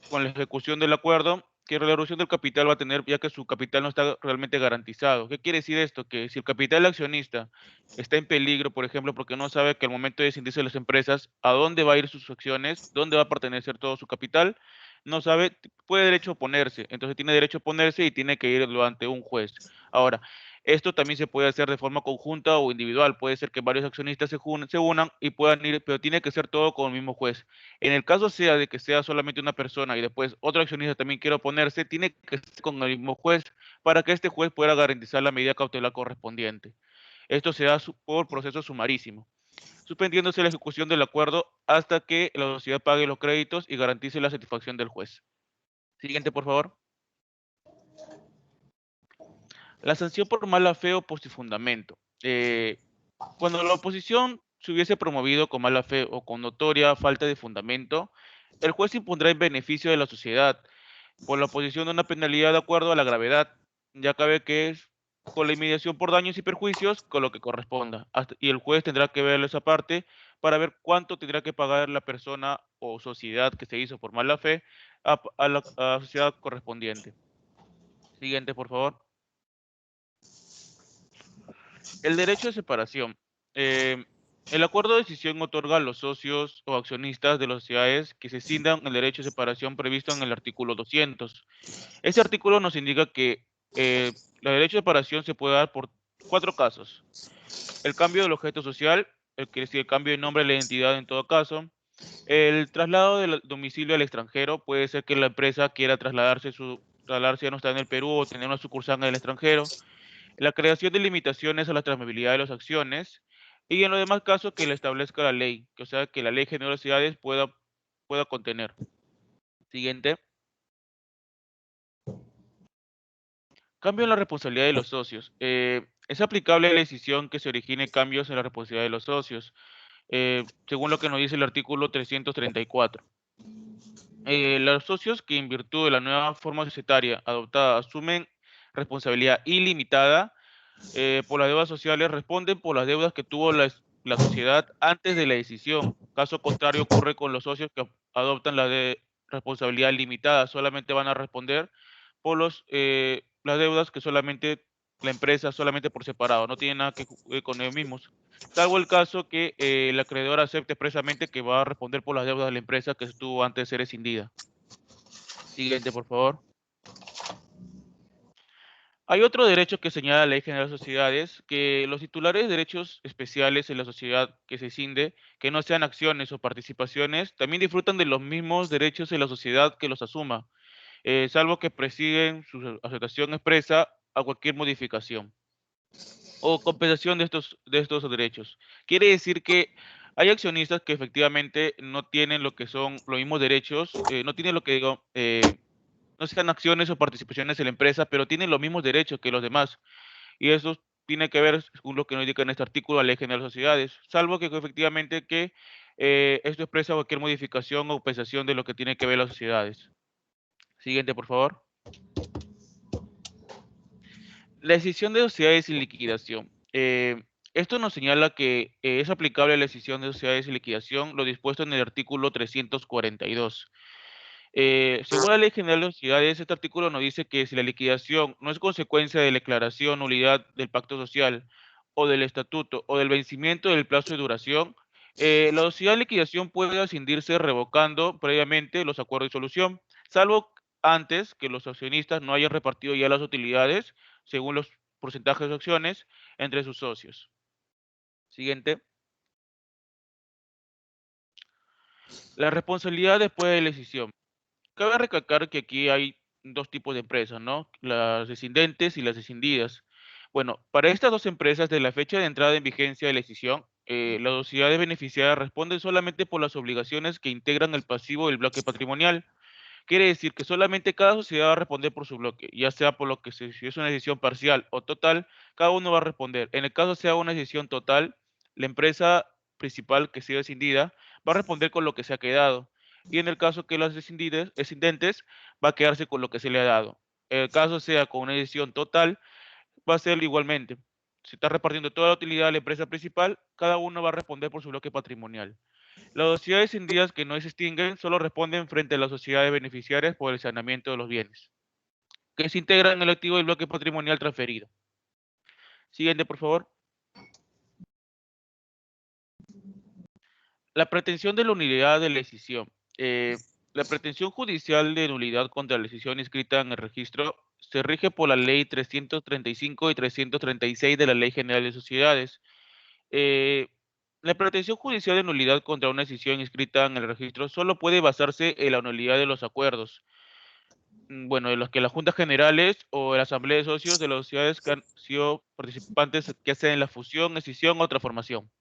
con la ejecución del acuerdo, que la reducción del capital va a tener, ya que su capital no está realmente garantizado. ¿Qué quiere decir esto? Que si el capital del accionista está en peligro, por ejemplo, porque no sabe que al momento de escindirse las empresas, a dónde va a ir sus acciones, dónde va a pertenecer todo su capital, no sabe, puede derecho a oponerse. Entonces tiene derecho a oponerse y tiene que irlo ante un juez. Ahora, esto también se puede hacer de forma conjunta o individual. Puede ser que varios accionistas se unan y puedan ir, pero tiene que ser todo con el mismo juez. En el caso sea de que sea solamente una persona y después otro accionista también quiera oponerse, tiene que ser con el mismo juez para que este juez pueda garantizar la medida cautelar correspondiente. Esto se da por proceso sumarísimo, suspendiéndose la ejecución del acuerdo hasta que la sociedad pague los créditos y garantice la satisfacción del juez. Siguiente, por favor. La sanción por mala fe o posifundamento. Cuando la oposición se hubiese promovido con mala fe o con notoria falta de fundamento, el juez impondrá en beneficio de la sociedad por la oposición de una penalidad de acuerdo a la gravedad. Ya cabe que es con la inmediación por daños y perjuicios con lo que corresponda. Y el juez tendrá que ver esa parte para ver cuánto tendrá que pagar la persona o sociedad que se hizo por mala fe a la sociedad correspondiente. Siguiente, por favor. El derecho de separación. El acuerdo de decisión otorga a los socios o accionistas de las sociedades que se escindan el derecho de separación previsto en el artículo 200. Este artículo nos indica que el derecho de separación se puede dar por 4 casos. El cambio del objeto social, el cambio de nombre de la identidad en todo caso. El traslado del domicilio al extranjero, puede ser que la empresa quiera trasladarse ya no está en el Perú o tener una sucursal en el extranjero. La creación de limitaciones a la transmisibilidad de las acciones. Y en los demás casos que le establezca la ley, o sea, que la ley de generosidades pueda contener. Siguiente. Cambio en la responsabilidad de los socios. Es aplicable a la decisión que se origine cambios en la responsabilidad de los socios, según lo que nos dice el artículo 334. Los socios que en virtud de la nueva forma societaria adoptada asumen responsabilidad ilimitada por las deudas sociales responden por las deudas que tuvo la sociedad antes de la decisión. Caso contrario ocurre con los socios que adoptan la de responsabilidad limitada. Solamente van a responder por las deudas que solamente la empresa, solamente por separado. No tiene nada que ver con ellos mismos. Salvo el caso que el acreedor acepte expresamente que va a responder por las deudas de la empresa que estuvo antes de ser escindida. Siguiente, por favor. Hay otro derecho que señala la Ley General de Sociedades, que los titulares de derechos especiales en la sociedad que se cinde, que no sean acciones o participaciones, también disfrutan de los mismos derechos en la sociedad que los asuma, salvo que presiguen su aceptación expresa a cualquier modificación o compensación de estos derechos. Quiere decir que hay accionistas que efectivamente no tienen lo que son los mismos derechos, no tienen lo que digo, no sean acciones o participaciones en la empresa, pero tienen los mismos derechos que los demás. Y eso tiene que ver, según lo que nos indica en este artículo, la Ley General de Sociedades, salvo que efectivamente esto expresa cualquier modificación o compensación de lo que tiene que ver las sociedades. Siguiente, por favor. La decisión de sociedades y liquidación. Esto nos señala que es aplicable a la decisión de sociedades y liquidación lo dispuesto en el artículo 342. Según la Ley General de Sociedades, este artículo nos dice que si la liquidación no es consecuencia de declaración, nulidad del pacto social o del estatuto o del vencimiento del plazo de duración, la sociedad de liquidación puede escindirse revocando previamente los acuerdos de solución, salvo antes que los accionistas no hayan repartido ya las utilidades según los porcentajes de acciones entre sus socios. Siguiente. La responsabilidad después de la decisión. Cabe recalcar que aquí hay dos tipos de empresas, ¿no? Las rescindentes y las escindidas. Bueno, para estas dos empresas, de la fecha de entrada en vigencia de la decisión, las sociedades beneficiadas responden solamente por las obligaciones que integran el pasivo del bloque patrimonial. Quiere decir que solamente cada sociedad va a responder por su bloque, ya sea por lo que si es una decisión parcial o total, cada uno va a responder. En el caso sea una decisión total, la empresa principal que sea escindida va a responder con lo que se ha quedado. Y en el caso que las escindentes va a quedarse con lo que se le ha dado. En el caso sea con una decisión total, va a ser igualmente. Si está repartiendo toda la utilidad a la empresa principal, cada uno va a responder por su bloque patrimonial. Las sociedades escindidas que no se extinguen solo responden frente a las sociedades beneficiarias por el saneamiento de los bienes, que se integran en el activo del bloque patrimonial transferido. Siguiente, por favor. La pretensión de la nulidad de la decisión. La pretensión judicial de nulidad contra la decisión inscrita en el registro se rige por la Ley 335 y 336 de la Ley General de Sociedades. Eh, la pretensión judicial de nulidad contra una decisión inscrita en el registro solo puede basarse en la nulidad de los acuerdos. Bueno, de los que las juntas generales o la asamblea de socios de las sociedades que han sido participantes que hacen la fusión, escisión o transformación.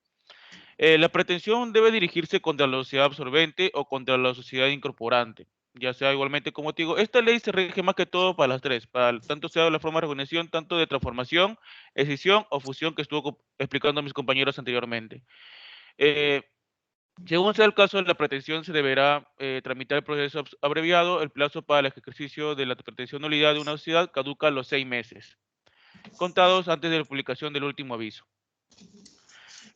La pretensión debe dirigirse contra la sociedad absorbente o contra la sociedad incorporante, ya sea igualmente, como te digo, esta ley se rige más que todo para las tres, tanto sea de la forma de organización, tanto de transformación, escisión o fusión que estuvo explicando mis compañeros anteriormente. Eh, Según sea el caso, la pretensión se deberá tramitar el proceso abreviado. El plazo para el ejercicio de la pretensión nulidad de una sociedad caduca a los 6 meses, contados antes de la publicación del último aviso.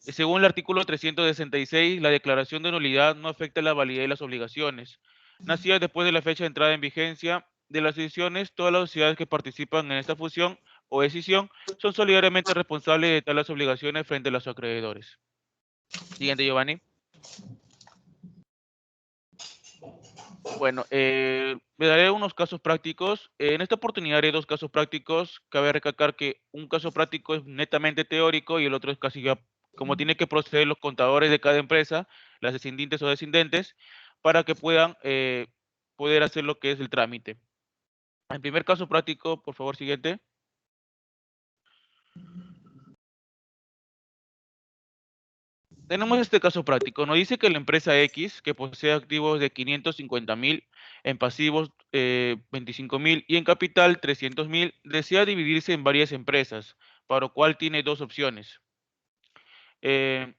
Según el artículo 366, la declaración de nulidad no afecta la validez de las obligaciones. Nacidas después de la fecha de entrada en vigencia de las decisiones, todas las sociedades que participan en esta fusión o decisión son solidariamente responsables de tales obligaciones frente a los acreedores. Siguiente, Giovanni. Bueno, me daré unos casos prácticos. En esta oportunidad haré dos casos prácticos. Cabe recalcar que un caso práctico es netamente teórico y el otro es casi ya como tienen que proceder los contadores de cada empresa, las descendientes o descendentes, para que puedan poder hacer lo que es el trámite. En primer caso práctico, por favor, siguiente. Tenemos este caso práctico. Nos dice que la empresa X, que posee activos de 550.000, en pasivos 25.000 y en capital 300.000, desea dividirse en varias empresas, para lo cual tiene dos opciones. Eh,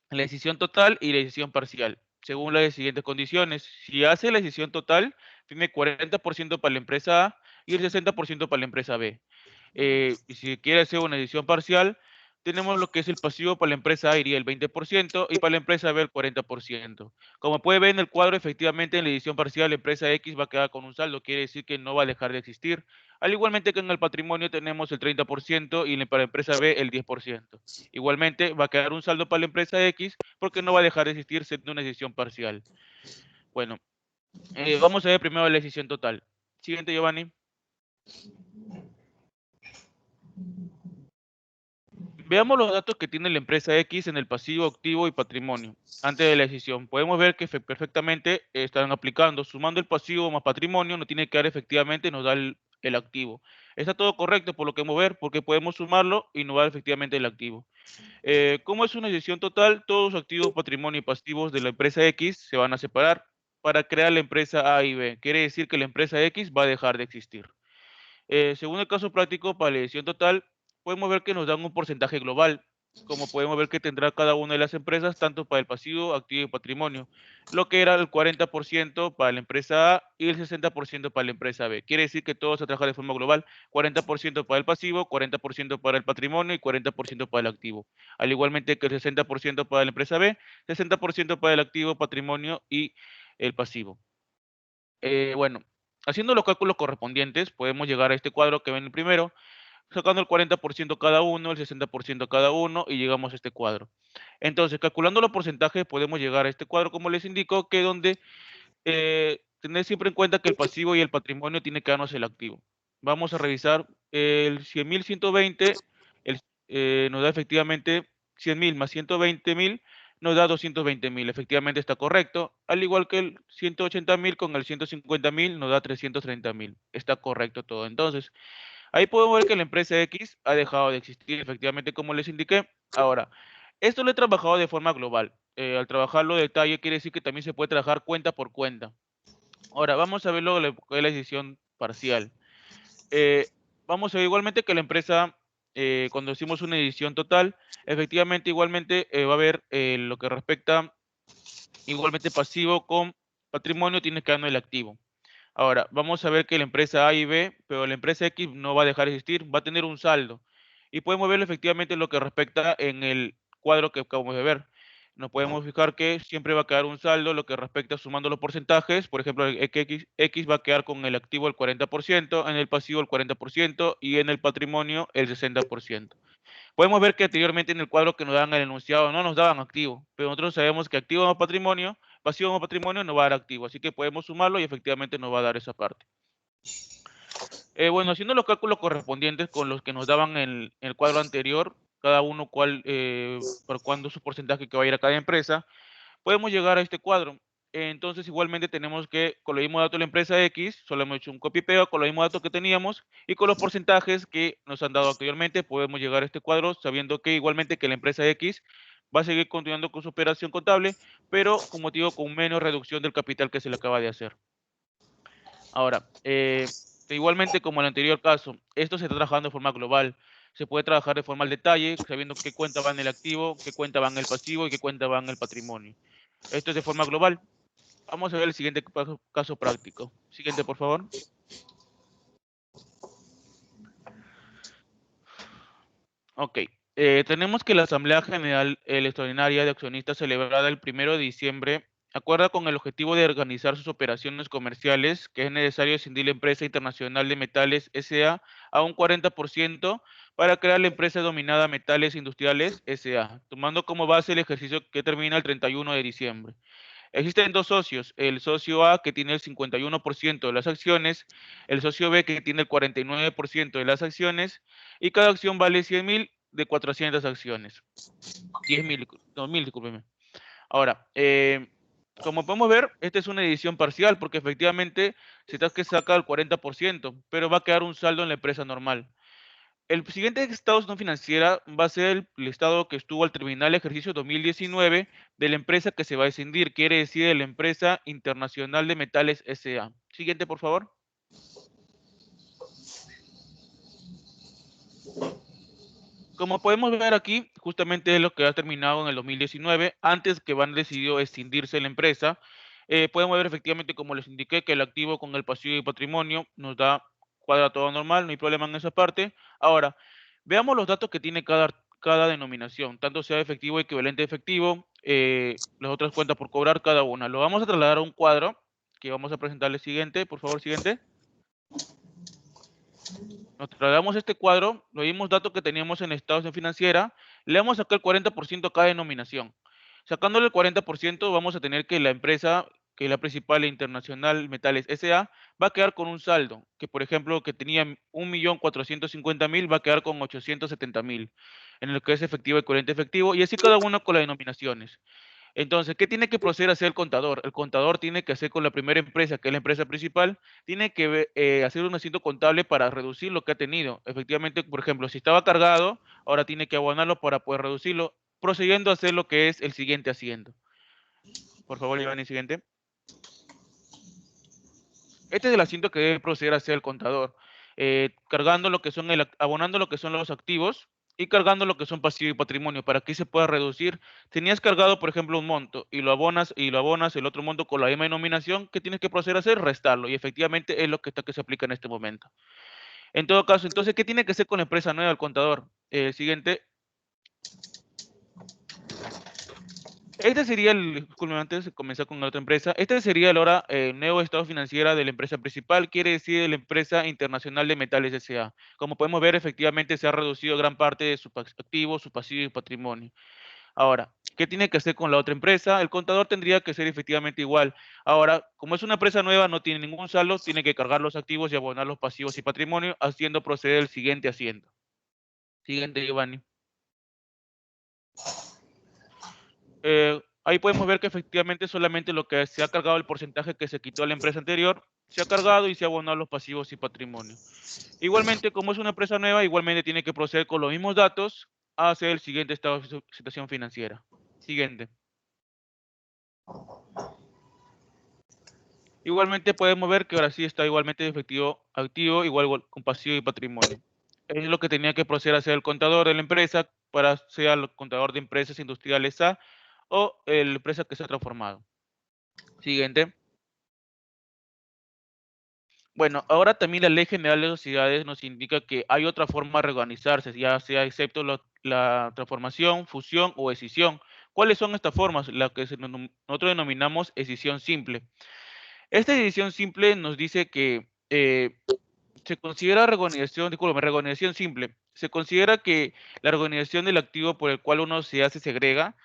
la decisión total y la decisión parcial, según las siguientes condiciones. Si hace la decisión total, tiene 40% para la empresa A y el 60% para la empresa B. Y si quiere hacer una decisión parcial, tenemos lo que es el pasivo para la empresa A iría el 20% y para la empresa B el 40%. Como puede ver en el cuadro, efectivamente en la edición parcial la empresa X va a quedar con un saldo, quiere decir que no va a dejar de existir. Al igualmente que en el patrimonio tenemos el 30% y para la empresa B el 10%. Igualmente va a quedar un saldo para la empresa X porque no va a dejar de existir siendo una decisión parcial. Bueno, vamos a ver primero la decisión total. Siguiente, Giovanni. Veamos los datos que tiene la empresa X en el pasivo, activo y patrimonio. Antes de la decisión, podemos ver que perfectamente están aplicando, sumando el pasivo más patrimonio, nos tiene que dar efectivamente, nos da el activo. Está todo correcto por lo que vamos a ver, porque podemos sumarlo y nos da efectivamente el activo. Como es una decisión total, todos los activos, patrimonio y pasivos de la empresa X se van a separar para crear la empresa A y B. Quiere decir que la empresa X va a dejar de existir. Según el caso práctico, para la decisión total, podemos ver que nos dan un porcentaje global, como podemos ver que tendrá cada una de las empresas, tanto para el pasivo, activo y patrimonio, lo que era el 40% para la empresa A y el 60% para la empresa B. Quiere decir que todo se trabaja de forma global, 40% para el pasivo, 40% para el patrimonio y 40% para el activo. Al igualmente que el 60% para la empresa B, 60% para el activo, patrimonio y el pasivo. Bueno, haciendo los cálculos correspondientes, podemos llegar a este cuadro que ven el primero, sacando el 40% cada uno, el 60% cada uno, y llegamos a este cuadro. Entonces, calculando los porcentajes, podemos llegar a este cuadro, como les indico, que donde tener siempre en cuenta que el pasivo y el patrimonio tiene que darnos el activo. Vamos a revisar el 100.120, nos da efectivamente 100.000 más 120.000, nos da 220.000. Efectivamente está correcto. Al igual que el 180.000 con el 150.000 nos da 330.000. Está correcto todo. Entonces, ahí podemos ver que la empresa X ha dejado de existir, efectivamente, como les indiqué. Ahora, esto lo he trabajado de forma global. Al trabajarlo de detalle, quiere decir que también se puede trabajar cuenta por cuenta. Ahora, vamos a ver luego la decisión parcial. Eh, vamos a ver igualmente que la empresa, cuando decimos una edición total, efectivamente, igualmente va a haber lo que respecta, igualmente pasivo con patrimonio, tiene que darnos el activo. Ahora, vamos a ver que la empresa A y B, pero la empresa X no va a dejar de existir, va a tener un saldo. Y podemos ver efectivamente lo que respecta en el cuadro que acabamos de ver. Nos podemos fijar que siempre va a quedar un saldo, lo que respecta sumando los porcentajes. Por ejemplo, X va a quedar con el activo el 40%, en el pasivo el 40% y en el patrimonio el 60%. Podemos ver que anteriormente en el cuadro que nos daban el enunciado no nos daban activo, pero nosotros sabemos que activo más patrimonio, pasivo más patrimonio nos va a dar activo, así que podemos sumarlo y efectivamente nos va a dar esa parte. Bueno, haciendo los cálculos correspondientes con los que nos daban en el cuadro anterior, cada uno por cuándo su porcentaje que va a ir a cada empresa, podemos llegar a este cuadro. Entonces, igualmente tenemos que, con los mismos datos de la empresa X, solo hemos hecho un copy pega con los mismos datos que teníamos y con los porcentajes que nos han dado anteriormente, podemos llegar a este cuadro sabiendo que igualmente que la empresa X va a seguir continuando con su operación contable, pero con motivo con menos reducción del capital que se le acaba de hacer. Ahora, igualmente como en el anterior caso, esto se está trabajando de forma global. Se puede trabajar de forma al detalle, sabiendo qué cuenta va en el activo, qué cuenta va en el pasivo y qué cuenta va en el patrimonio. Esto es de forma global. Vamos a ver el siguiente caso práctico. Siguiente, por favor. Ok. Tenemos que la Asamblea General Extraordinaria de Accionistas celebrada el 1 de diciembre acuerda con el objetivo de organizar sus operaciones comerciales que es necesario escindir la empresa internacional de metales SA a un 40% para crear la empresa denominada Metales Industriales SA, tomando como base el ejercicio que termina el 31 de diciembre. Existen dos socios, el socio A que tiene el 51% de las acciones, el socio B que tiene el 49% de las acciones, y cada acción vale 100.000 de 400 acciones. 10.000, no, 1.000, discúlpeme. Ahora, como podemos ver, esta es una división parcial porque efectivamente se está que saca el 40%, pero va a quedar un saldo en la empresa normal. El siguiente estado no financiera va a ser el estado que estuvo al terminar el ejercicio 2019 de la empresa que se va a escindir, quiere decir de la empresa Internacional de Metales S.A. Siguiente, por favor. Como podemos ver aquí, justamente es lo que ha terminado en el 2019, antes que van decidido escindirse la empresa. Podemos ver efectivamente, como les indiqué, que el activo con el pasivo y patrimonio nos da cuadra todo normal, no hay problema en esa parte. Ahora, veamos los datos que tiene cada denominación, tanto sea efectivo, equivalente a efectivo, las otras cuentas por cobrar cada una. Lo vamos a trasladar a un cuadro que vamos a presentarle siguiente, por favor, siguiente. Nos trasladamos este cuadro, los mismos datos que teníamos en estados financiera, le vamos a sacar el 40% a cada denominación. Sacándole el 40%, vamos a tener que la empresa, que es la principal Internacional Metales S.A., va a quedar con un saldo, que por ejemplo, que tenía 1.450.000, va a quedar con 870.000, en lo que es efectivo, equivalente efectivo, y así cada uno con las denominaciones. Entonces, ¿qué tiene que proceder a hacer el contador? El contador tiene que hacer con la primera empresa, que es la empresa principal, tiene que hacer un asiento contable para reducir lo que ha tenido. Efectivamente, por ejemplo, si estaba cargado, ahora tiene que abonarlo para poder reducirlo, procediendo a hacer lo que es el siguiente haciendo. Por favor, Giovanni, siguiente. Este es el asiento que debe proceder a hacer el contador, cargando lo que son abonando lo que son los activos y cargando lo que son pasivo y patrimonio para que se pueda reducir. Tenías cargado, por ejemplo, un monto y lo abonas el otro monto con la misma denominación, ¿qué tienes que proceder a hacer? Restarlo, y efectivamente es lo que está que se aplica en este momento. En todo caso, entonces, ¿qué tiene que hacer con la empresa nueva el contador? Siguiente. Este sería antes de comenzar con la otra empresa, este sería ahora el nuevo estado financiero de la empresa principal, quiere decir de la empresa Internacional de Metales S.A. Como podemos ver, efectivamente se ha reducido gran parte de sus activos, su pasivo y patrimonio. Ahora, ¿qué tiene que hacer con la otra empresa? El contador tendría que ser efectivamente igual. Ahora, como es una empresa nueva, no tiene ningún saldo, tiene que cargar los activos y abonar los pasivos y patrimonio, haciendo proceder el siguiente haciendo. Siguiente, Giovanni. Ahí podemos ver que efectivamente solamente lo que se ha cargado, el porcentaje que se quitó a la empresa anterior, se ha cargado y se ha abonado los pasivos y patrimonio. Igualmente, como es una empresa nueva, igualmente tiene que proceder con los mismos datos a hacer el siguiente estado de situación financiera. Siguiente. Igualmente podemos ver que ahora sí está igualmente efectivo, activo, igual con pasivo y patrimonio. Es lo que tenía que proceder a hacer el contador de la empresa para ser el contador de empresas industriales A o la empresa que se ha transformado. Siguiente. Bueno, ahora también la Ley General de Sociedades nos indica que hay otra forma de reorganizarse, ya sea excepto la transformación, fusión o escisión. ¿Cuáles son estas formas? La que nosotros denominamos escisión simple. Esta decisión simple nos dice que se considera reorganización simple. Se considera que la organización del activo por el cual uno se hace segrega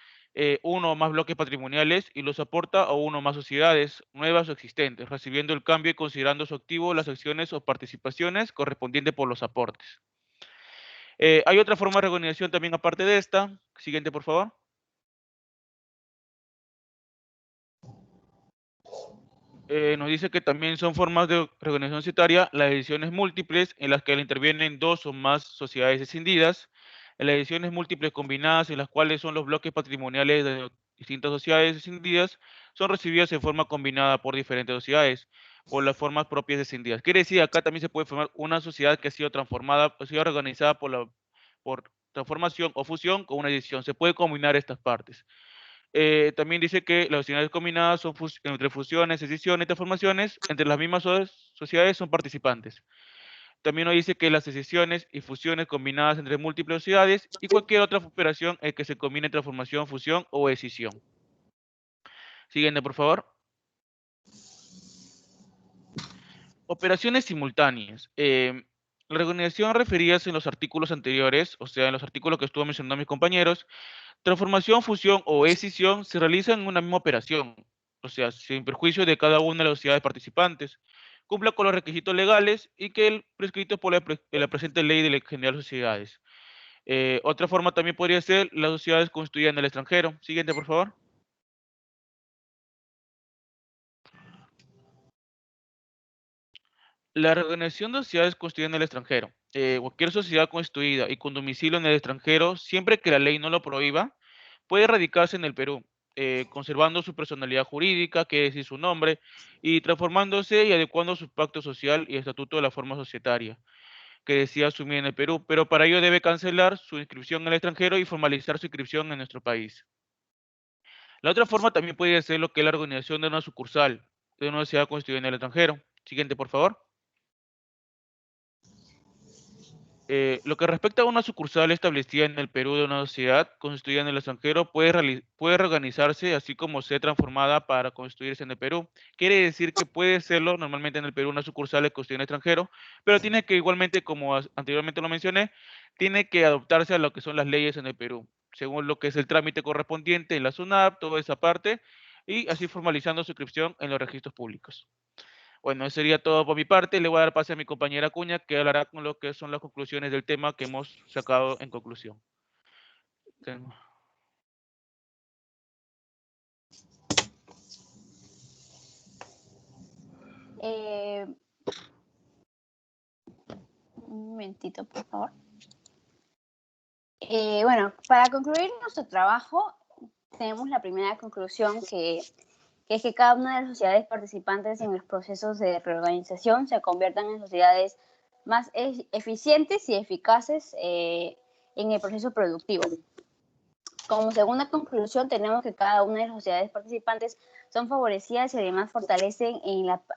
uno o más bloques patrimoniales y los aporta a uno o más sociedades nuevas o existentes, recibiendo el cambio y considerando su activo las acciones o participaciones correspondientes por los aportes. Hay otra forma de reorganización también aparte de esta. Siguiente, por favor. Nos dice que también son formas de reorganización societaria las ediciones múltiples en las que intervienen dos o más sociedades escindidas, en las ediciones múltiples combinadas en las cuales son los bloques patrimoniales de distintas sociedades escindidas son recibidas en forma combinada por diferentes sociedades por las formas propias de escindidas. Quiere decir, acá también se puede formar una sociedad que ha sido transformada, ha sido organizada por transformación o fusión con una edición. Se puede combinar estas partes. También dice que las sociedades combinadas son entre fusiones, escisiones y transformaciones, entre las mismas sociedades son participantes. También nos dice que las escisiones y fusiones combinadas entre múltiples sociedades y cualquier otra operación en que se combine transformación, fusión o escisión. Siguiente, por favor. Operaciones simultáneas. La reorganización referidas en los artículos anteriores, o sea, en los artículos que estuvo mencionando mis compañeros, transformación, fusión o escisión se realizan en una misma operación. o sea, sin perjuicio de cada una de las sociedades participantes, cumpla con los requisitos legales y que el prescrito por la presente ley de la general sociedades. Otra forma también podría ser las sociedades constituidas en el extranjero. Siguiente, por favor. La reorganización de sociedades constituidas en el extranjero. Cualquier sociedad constituida y con domicilio en el extranjero, siempre que la ley no lo prohíba, puede radicarse en el Perú, conservando su personalidad jurídica, que es decir, su nombre, y transformándose y adecuando su pacto social y estatuto de la forma societaria que decía asumir en el Perú, pero para ello debe cancelar su inscripción en el extranjero y formalizar su inscripción en nuestro país. La otra forma también puede ser lo que es la organización de una sucursal de una sociedad constituida en el extranjero. Siguiente, por favor. Lo que respecta a una sucursal establecida en el Perú de una sociedad constituida en el extranjero puede reorganizarse así como ser transformada para constituirse en el Perú. Quiere decir que puede serlo normalmente en el Perú una sucursal constituida en el extranjero, pero tiene que igualmente, como anteriormente lo mencioné, tiene que adoptarse a lo que son las leyes en el Perú, según lo que es el trámite correspondiente en la SUNAT, toda esa parte, y así formalizando su inscripción en los registros públicos. Bueno, eso sería todo por mi parte. Le voy a dar pase a mi compañera Acuña, que hablará con lo que son las conclusiones del tema que hemos sacado en conclusión. Tengo- Eh, un momentito, por favor. Bueno, para concluir nuestro trabajo, tenemos la primera conclusión que es que cada una de las sociedades participantes en los procesos de reorganización se conviertan en sociedades más eficientes y eficaces en el proceso productivo. Como segunda conclusión, tenemos que cada una de las sociedades participantes son favorecidas y además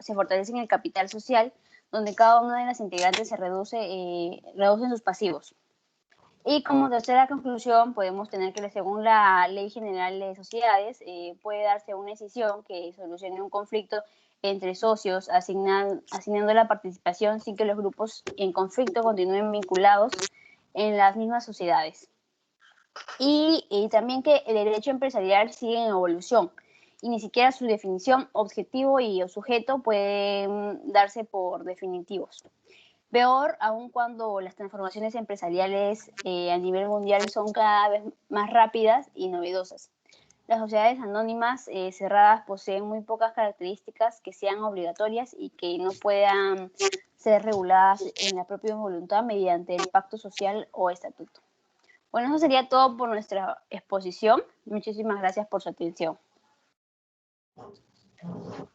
se fortalecen el capital social, donde cada una de las integrantes reducen sus pasivos. Y como tercera conclusión, podemos tener que según la Ley General de Sociedades, puede darse una decisión que solucione un conflicto entre socios, asignando la participación sin que los grupos en conflicto continúen vinculados en las mismas sociedades. Y también que el derecho empresarial sigue en evolución y ni siquiera su definición, objetivo y sujeto pueden darse por definitivos. Peor aún cuando las transformaciones empresariales a nivel mundial son cada vez más rápidas y novedosas. Las sociedades anónimas cerradas poseen muy pocas características que sean obligatorias y que no puedan ser reguladas en la propia voluntad mediante el pacto social o estatuto. Bueno, eso sería todo por nuestra exposición. Muchísimas gracias por su atención.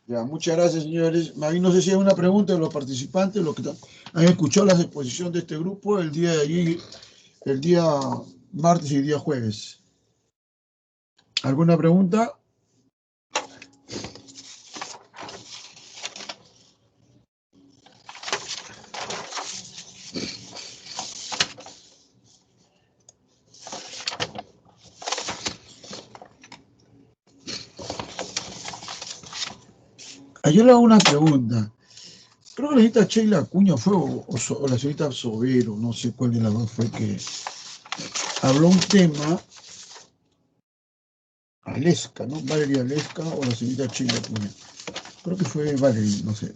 Ya, muchas gracias, señores. No sé si hay una pregunta de los participantes, los que han escuchado las exposiciones de este grupo el día de allí, el día martes y el día jueves. ¿Alguna pregunta? Yo le hago una pregunta. Creo que la señorita Sheila Acuña fue, o la señorita Sobero, no sé cuál de las dos fue que habló un tema, Alesca, ¿no? Valeria Alesca o la señorita Sheila Acuña. Creo que fue Valeria, no sé.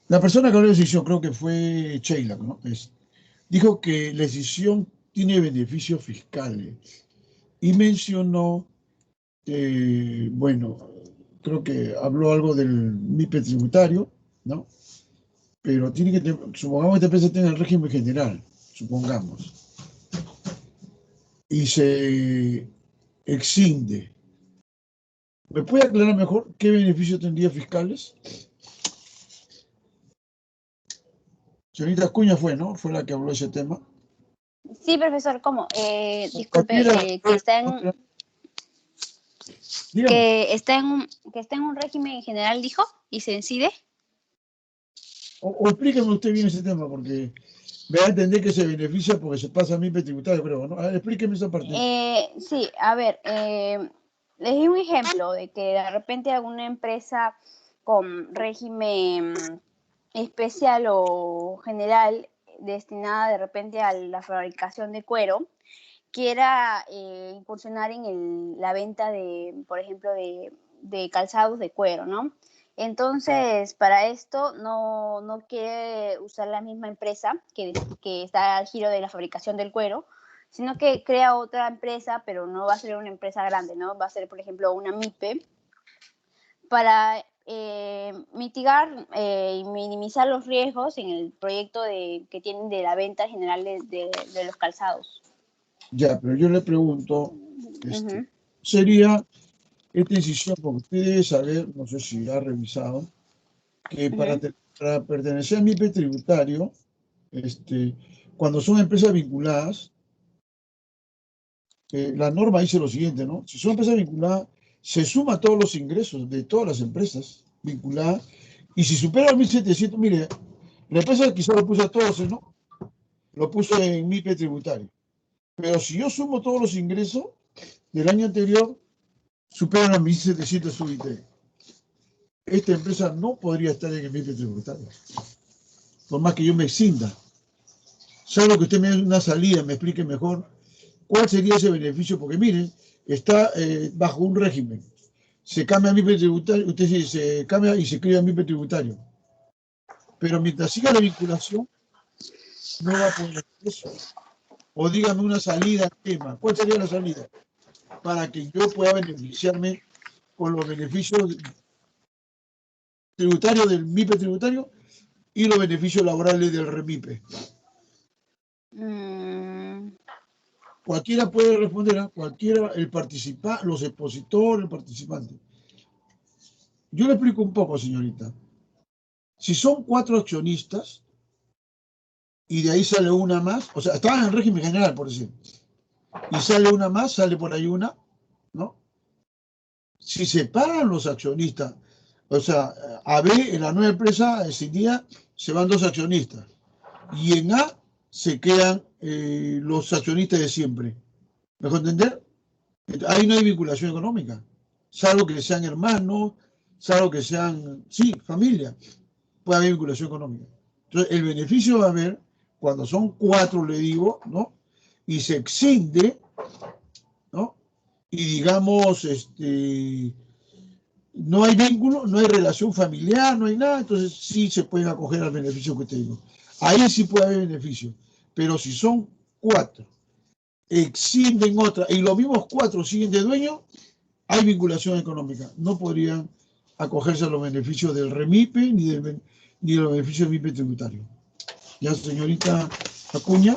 La persona que habló de decisión creo que fue Sheila, ¿no? Dijo que la decisión tiene beneficios fiscales y mencionó, bueno, creo que habló algo del MIPE tributario, ¿no? Pero tiene que tener, supongamos que esta empresa tenga el régimen general, supongamos, y se exinde. ¿Me puede aclarar mejor qué beneficios tendría fiscales? Señorita Acuña fue, ¿no? Fue la que habló de ese tema. Sí, profesor, ¿cómo? Disculpe, que está en un régimen general, dijo, y se incide. O explíqueme usted bien ese tema, porque me va a entender que se beneficia porque se pasa a MIPE tributario, creo, ¿no? A ver, explíqueme esa parte. Sí, a ver, les doy un ejemplo de que de repente alguna empresa con régimen especial o general destinada de repente a la fabricación de cuero quiera incursionar en la venta de, por ejemplo, de de calzados de cuero, ¿no? Entonces, para esto no quiere usar la misma empresa que está al giro de la fabricación del cuero, sino que crea otra empresa, pero no va a ser una empresa grande, ¿no? Va a ser, por ejemplo, una MIPE para mitigar y minimizar los riesgos en el proyecto que tienen de la venta general de los calzados. Ya, pero yo le pregunto, Ujú. sería esta decisión, porque usted debe saber, no sé si ha revisado, que para pertenecer al MIPE tributario, cuando son empresas vinculadas, la norma dice lo siguiente, ¿no? Si son empresas vinculadas, se suma todos los ingresos de todas las empresas vinculadas, y si supera los 1.700, mire, la empresa quizá lo puso a todos, ¿no? Lo puso en MIPE tributario. Pero si yo sumo todos los ingresos del año anterior, superan los 1.700 UIT. Esta empresa no podría estar en el MIPE tributario, por más que yo me excinda. Salvo que usted me dé una salida, me explique mejor cuál sería ese beneficio, porque miren, está bajo un régimen. Se cambia a MIPE tributario, usted se cambia y se escribe a MIPE tributario. Pero mientras siga la vinculación, no va a poder hacer eso. O dígame una salida al tema. ¿Cuál sería la salida? Para que yo pueda beneficiarme con los beneficios tributarios del MIPE tributario y los beneficios laborales del REMIPE. Cualquiera puede responder, a cualquiera, los expositores, el participante. Yo le explico un poco, señorita. Si son 4 accionistas y de ahí sale una más, o sea, estaban en el régimen general, por decir, y sale una más, sale por ahí una, ¿no? Si separan los accionistas, o sea, a B, en la nueva empresa, ese día se van 2 accionistas, y en A se quedan los accionistas de siempre. ¿Me dejó entender? Ahí no hay vinculación económica, salvo que sean hermanos, salvo que sean, sí, familia, puede haber vinculación económica. Entonces, el beneficio va a haber cuando son 4, le digo, ¿no? Y se extiende, ¿no? Y digamos, no hay vínculo, no hay relación familiar, no hay nada, entonces sí se pueden acoger al beneficio que te digo. Ahí sí puede haber beneficio, pero si son 4, extienden otra, y los mismos 4 siguen de dueño, hay vinculación económica. No podrían acogerse a los beneficios del REMIPE ni de los beneficios del MIPE tributario. Ya, señorita Acuña.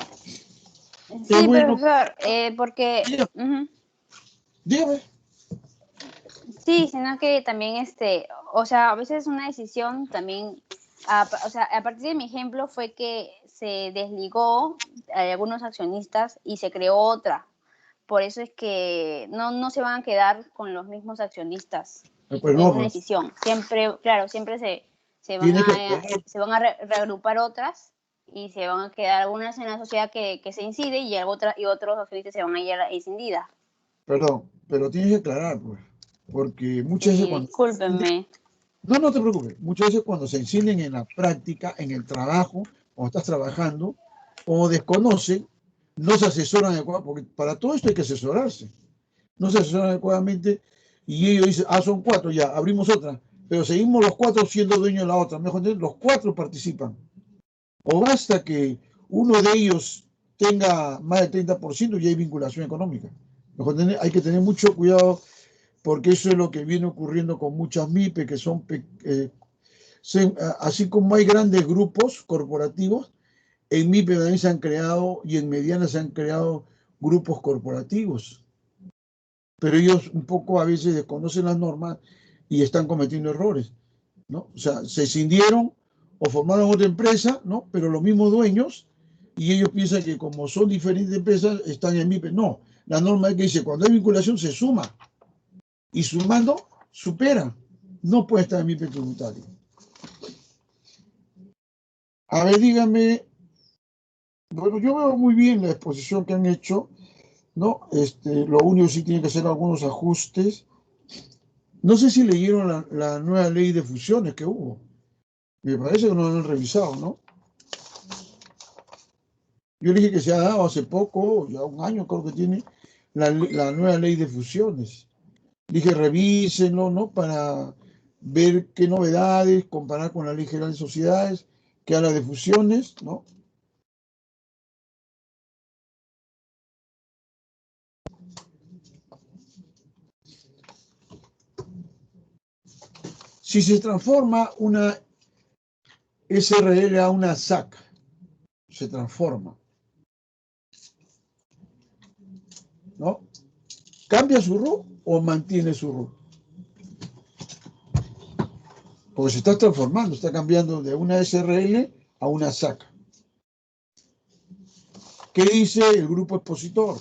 Sí, Bueno, profesor, porque... dígame. Sí, sino que también, o sea, a veces una decisión también, o sea, a partir de mi ejemplo fue que se desligó a algunos accionistas y se creó otra. Por eso es que no se van a quedar con los mismos accionistas Pues en no, una decisión. Siempre, claro, siempre se van a reagrupar otras y se van a quedar algunas en la sociedad que se incide y otros accionistas se van a ir escindidas. Perdón, pero tienes que aclarar, pues, porque muchas veces Sí, cuando... discúlpenme. No te preocupes, muchas veces cuando se encienden en la práctica, en el trabajo, cuando estás trabajando, o desconocen, no se asesoran adecuadamente, porque para todo esto hay que asesorarse. No se asesoran adecuadamente y ellos dicen, son 4, ya, abrimos otra, pero seguimos los 4 siendo dueños de la otra. Mejor dicho, los 4 participan. O basta que uno de ellos tenga más del 30% y hay vinculación económica. Mejor hay que tener mucho cuidado porque eso es lo que viene ocurriendo con muchas MIPE que son, así como hay grandes grupos corporativos, en MIPE también se han creado y en Mediana se han creado grupos corporativos. Pero ellos un poco a veces desconocen las normas y están cometiendo errores, ¿no? O sea, se cindieron o formaron otra empresa, ¿no? Pero los mismos dueños, y ellos piensan que como son diferentes empresas, están en MIPE. No, la norma es que dice, cuando hay vinculación se suma, y sumando, supera. No puede estar en MIPE tributario. A ver, dígame, bueno, yo veo muy bien la exposición que han hecho, ¿no? Lo único sí tiene que hacer algunos ajustes. No sé si leyeron la nueva ley de fusiones que hubo. Me parece que no lo han revisado, ¿no? Yo le dije que se ha dado hace poco, ya un año creo que tiene, la nueva ley de fusiones. Dije, revísenlo, ¿no? Para ver qué novedades, comparar con la Ley General de Sociedades, que habla de fusiones, ¿no? Si se transforma una SRL a una SAC, se transforma, ¿no? ¿Cambia su RUC o mantiene su RUC? Porque se está transformando, está cambiando de una SRL a una SAC. ¿Qué dice el grupo expositor?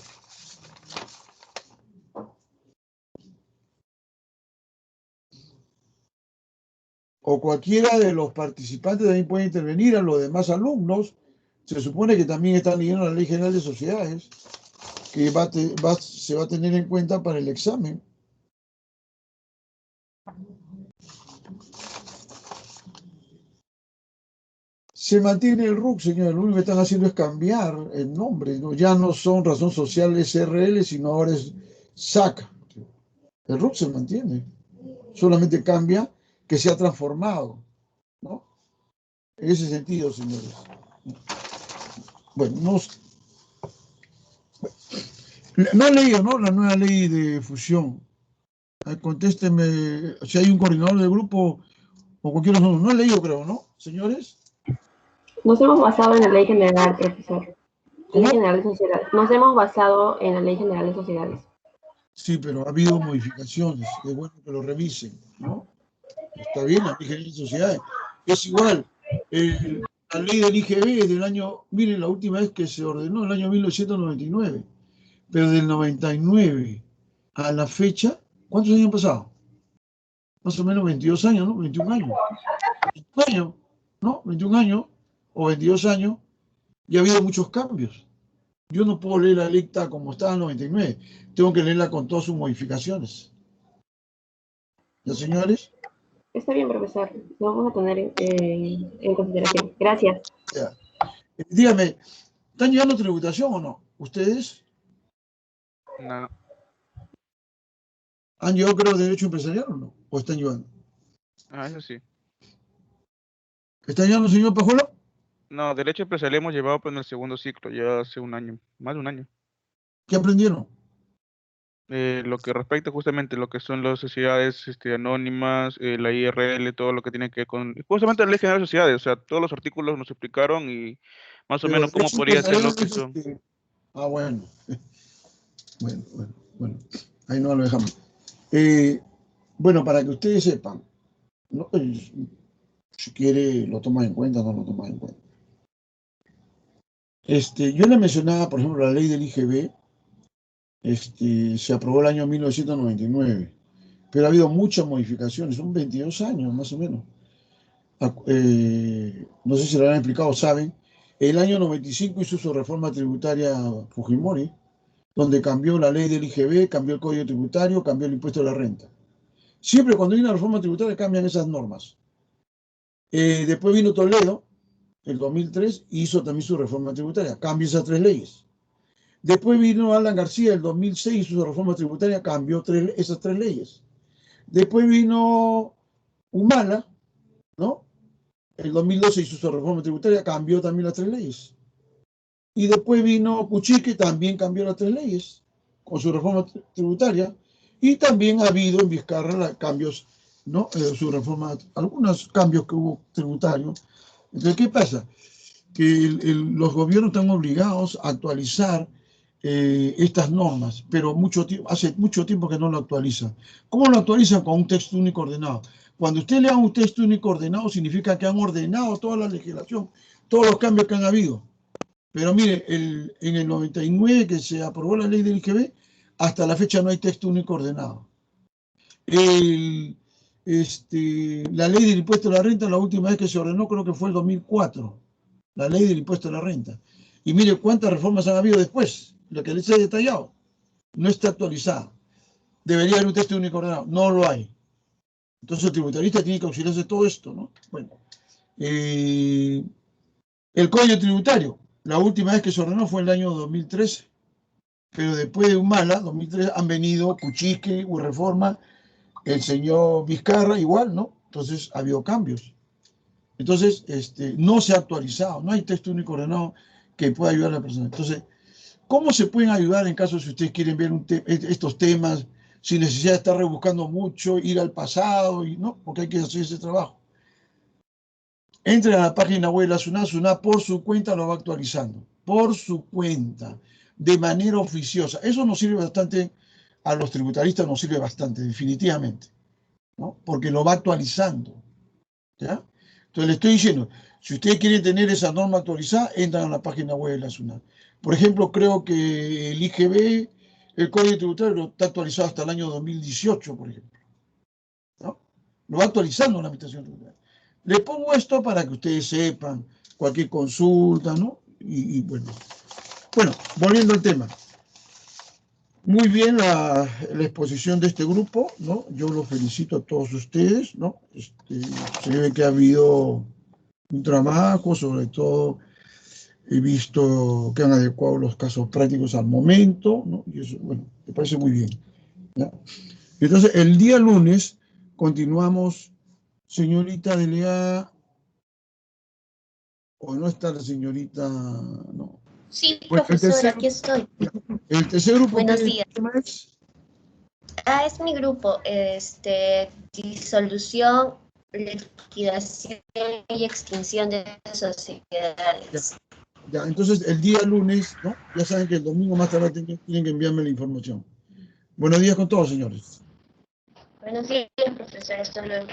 O cualquiera de los participantes también puede intervenir, a los demás alumnos. Se supone que también están leyendo la Ley General de Sociedades, que se va a tener en cuenta para el examen. Se mantiene el RUC, señor. Lo único que están haciendo es cambiar el nombre, ¿no? Ya no son Razón Social SRL, sino ahora es SAC. El RUC se mantiene. Solamente cambia que se ha transformado, ¿no? En ese sentido, señores. Bueno, no han leído, ¿no? La nueva ley de fusión. Contésteme si hay un coordinador del grupo o cualquier otro. No han leído, creo, ¿no, señores? Nos hemos basado en la ley general, profesor. ¿Cómo? Ley general de sociedades. Nos hemos basado en la ley general de sociedades. Sí, pero ha habido modificaciones. Es bueno que lo revisen, ¿no? Está bien, la ley general de sociedades. Es igual. La ley del IGB del año, miren, la última vez que se ordenó, el año 1999. Pero del 99 a la fecha, ¿cuántos años han pasado? Más o menos 22 años, ¿no? 21 años. 21 años, ¿no? 21 años o 22 años y ha habido muchos cambios. Yo no puedo leer la ley tal como estaba en el 99. Tengo que leerla con todas sus modificaciones. ¿Ya, señores? Está bien, profesor. Lo vamos a tener en consideración. Gracias. Ya. Dígame, ¿están llevando tributación o no? ¿Ustedes No, han llevado, creo, derecho empresarial o no? ¿O están llevando? eso sí. ¿Están llevando, señor Pajuelo? No, derecho empresarial hemos llevado pues, en el segundo ciclo, ya hace un año, más de un año. ¿Qué aprendieron? Lo que respecta justamente a lo que son las sociedades anónimas, la IRL, todo lo que tiene que ver con justamente la Ley General de Sociedades, o sea, todos los artículos nos explicaron y más o Pero menos cómo derecho podría ser lo empresarial que es son. Ah, bueno. Bueno. Ahí no lo dejamos. Bueno, para que ustedes sepan, ¿no? Si quiere lo toma en cuenta, no lo toma en cuenta. Yo le mencionaba, por ejemplo, la ley del IGB, se aprobó el año 1999, pero ha habido muchas modificaciones, son 22 años más o menos. No sé si lo han explicado, saben, el año 95 hizo su reforma tributaria Fujimori, donde cambió la ley del IGB, cambió el código tributario, cambió el impuesto de la renta. Siempre cuando hay una reforma tributaria cambian esas normas. Después vino Toledo, el 2003, y hizo también su reforma tributaria, cambió esas tres leyes. Después vino Alan García, el 2006, hizo su reforma tributaria, cambió esas tres leyes. Después vino Humala, ¿no? El 2012 hizo su reforma tributaria, cambió también las tres leyes. Y después vino Kuczynski, también cambió las tres leyes con su reforma tributaria. Y también ha habido en Vizcarra cambios, ¿no? Su reforma, algunos cambios que hubo tributarios. Entonces, ¿qué pasa? Que los gobiernos están obligados a actualizar estas normas, pero hace mucho tiempo que no lo actualizan. ¿Cómo lo actualizan? Con un texto único ordenado. Cuando usted lea un texto único ordenado, significa que han ordenado toda la legislación, todos los cambios que han habido. Pero mire, en el 99 que se aprobó la ley del IGB, hasta la fecha no hay texto único ordenado. La ley del impuesto a la renta, la última vez que se ordenó creo que fue el 2004, la ley del impuesto a la renta. Y mire cuántas reformas han habido después, lo que les he detallado, no está actualizada. Debería haber un texto único ordenado, no lo hay. Entonces el tributarista tiene que auxiliarse de todo esto, ¿no? Bueno, el código tributario, la última vez que se ordenó fue el año 2013. pero después de Humala, 2003, han venido Kuczynski, Reforma, el señor Vizcarra, igual, ¿no? Entonces ha habido cambios. Entonces, no se ha actualizado, no hay texto único ordenado que pueda ayudar a la persona. Entonces, ¿cómo se pueden ayudar en caso si ustedes quieren ver estos temas, sin necesidad de estar rebuscando mucho, ir al pasado, no? Porque hay que hacer ese trabajo. Entren a la página web de la SUNAT, SUNAT por su cuenta lo va actualizando, por su cuenta, de manera oficiosa. Eso nos sirve bastante, a los tributaristas nos sirve bastante, definitivamente, ¿no? Porque lo va actualizando, ¿ya? Entonces le estoy diciendo, si ustedes quieren tener esa norma actualizada, entran a la página web de la SUNAT. Por ejemplo, creo que el IGB, el Código Tributario, está actualizado hasta el año 2018, por ejemplo, ¿no? Lo va actualizando la Administración Tributaria. Le pongo esto para que ustedes sepan cualquier consulta, ¿no? Y bueno, volviendo al tema. Muy bien la exposición de este grupo, ¿no? Yo los felicito a todos ustedes, ¿no? Se ve que ha habido un trabajo, sobre todo he visto que han adecuado los casos prácticos al momento, ¿no? Y eso, bueno, me parece muy bien, ¿ya? Entonces, el día lunes continuamos, señorita delegada, o no está la señorita, no. Sí, Bueno, profesor, aquí estoy. El tercer grupo. Buenos días. ¿Qué es? Es mi grupo, disolución, liquidación y extinción de sociedades. Ya, entonces el día lunes, ¿no? Ya saben que el domingo más tarde tienen que enviarme la información. Buenos días con todos, señores. Buenos días, profesor, hasta luego.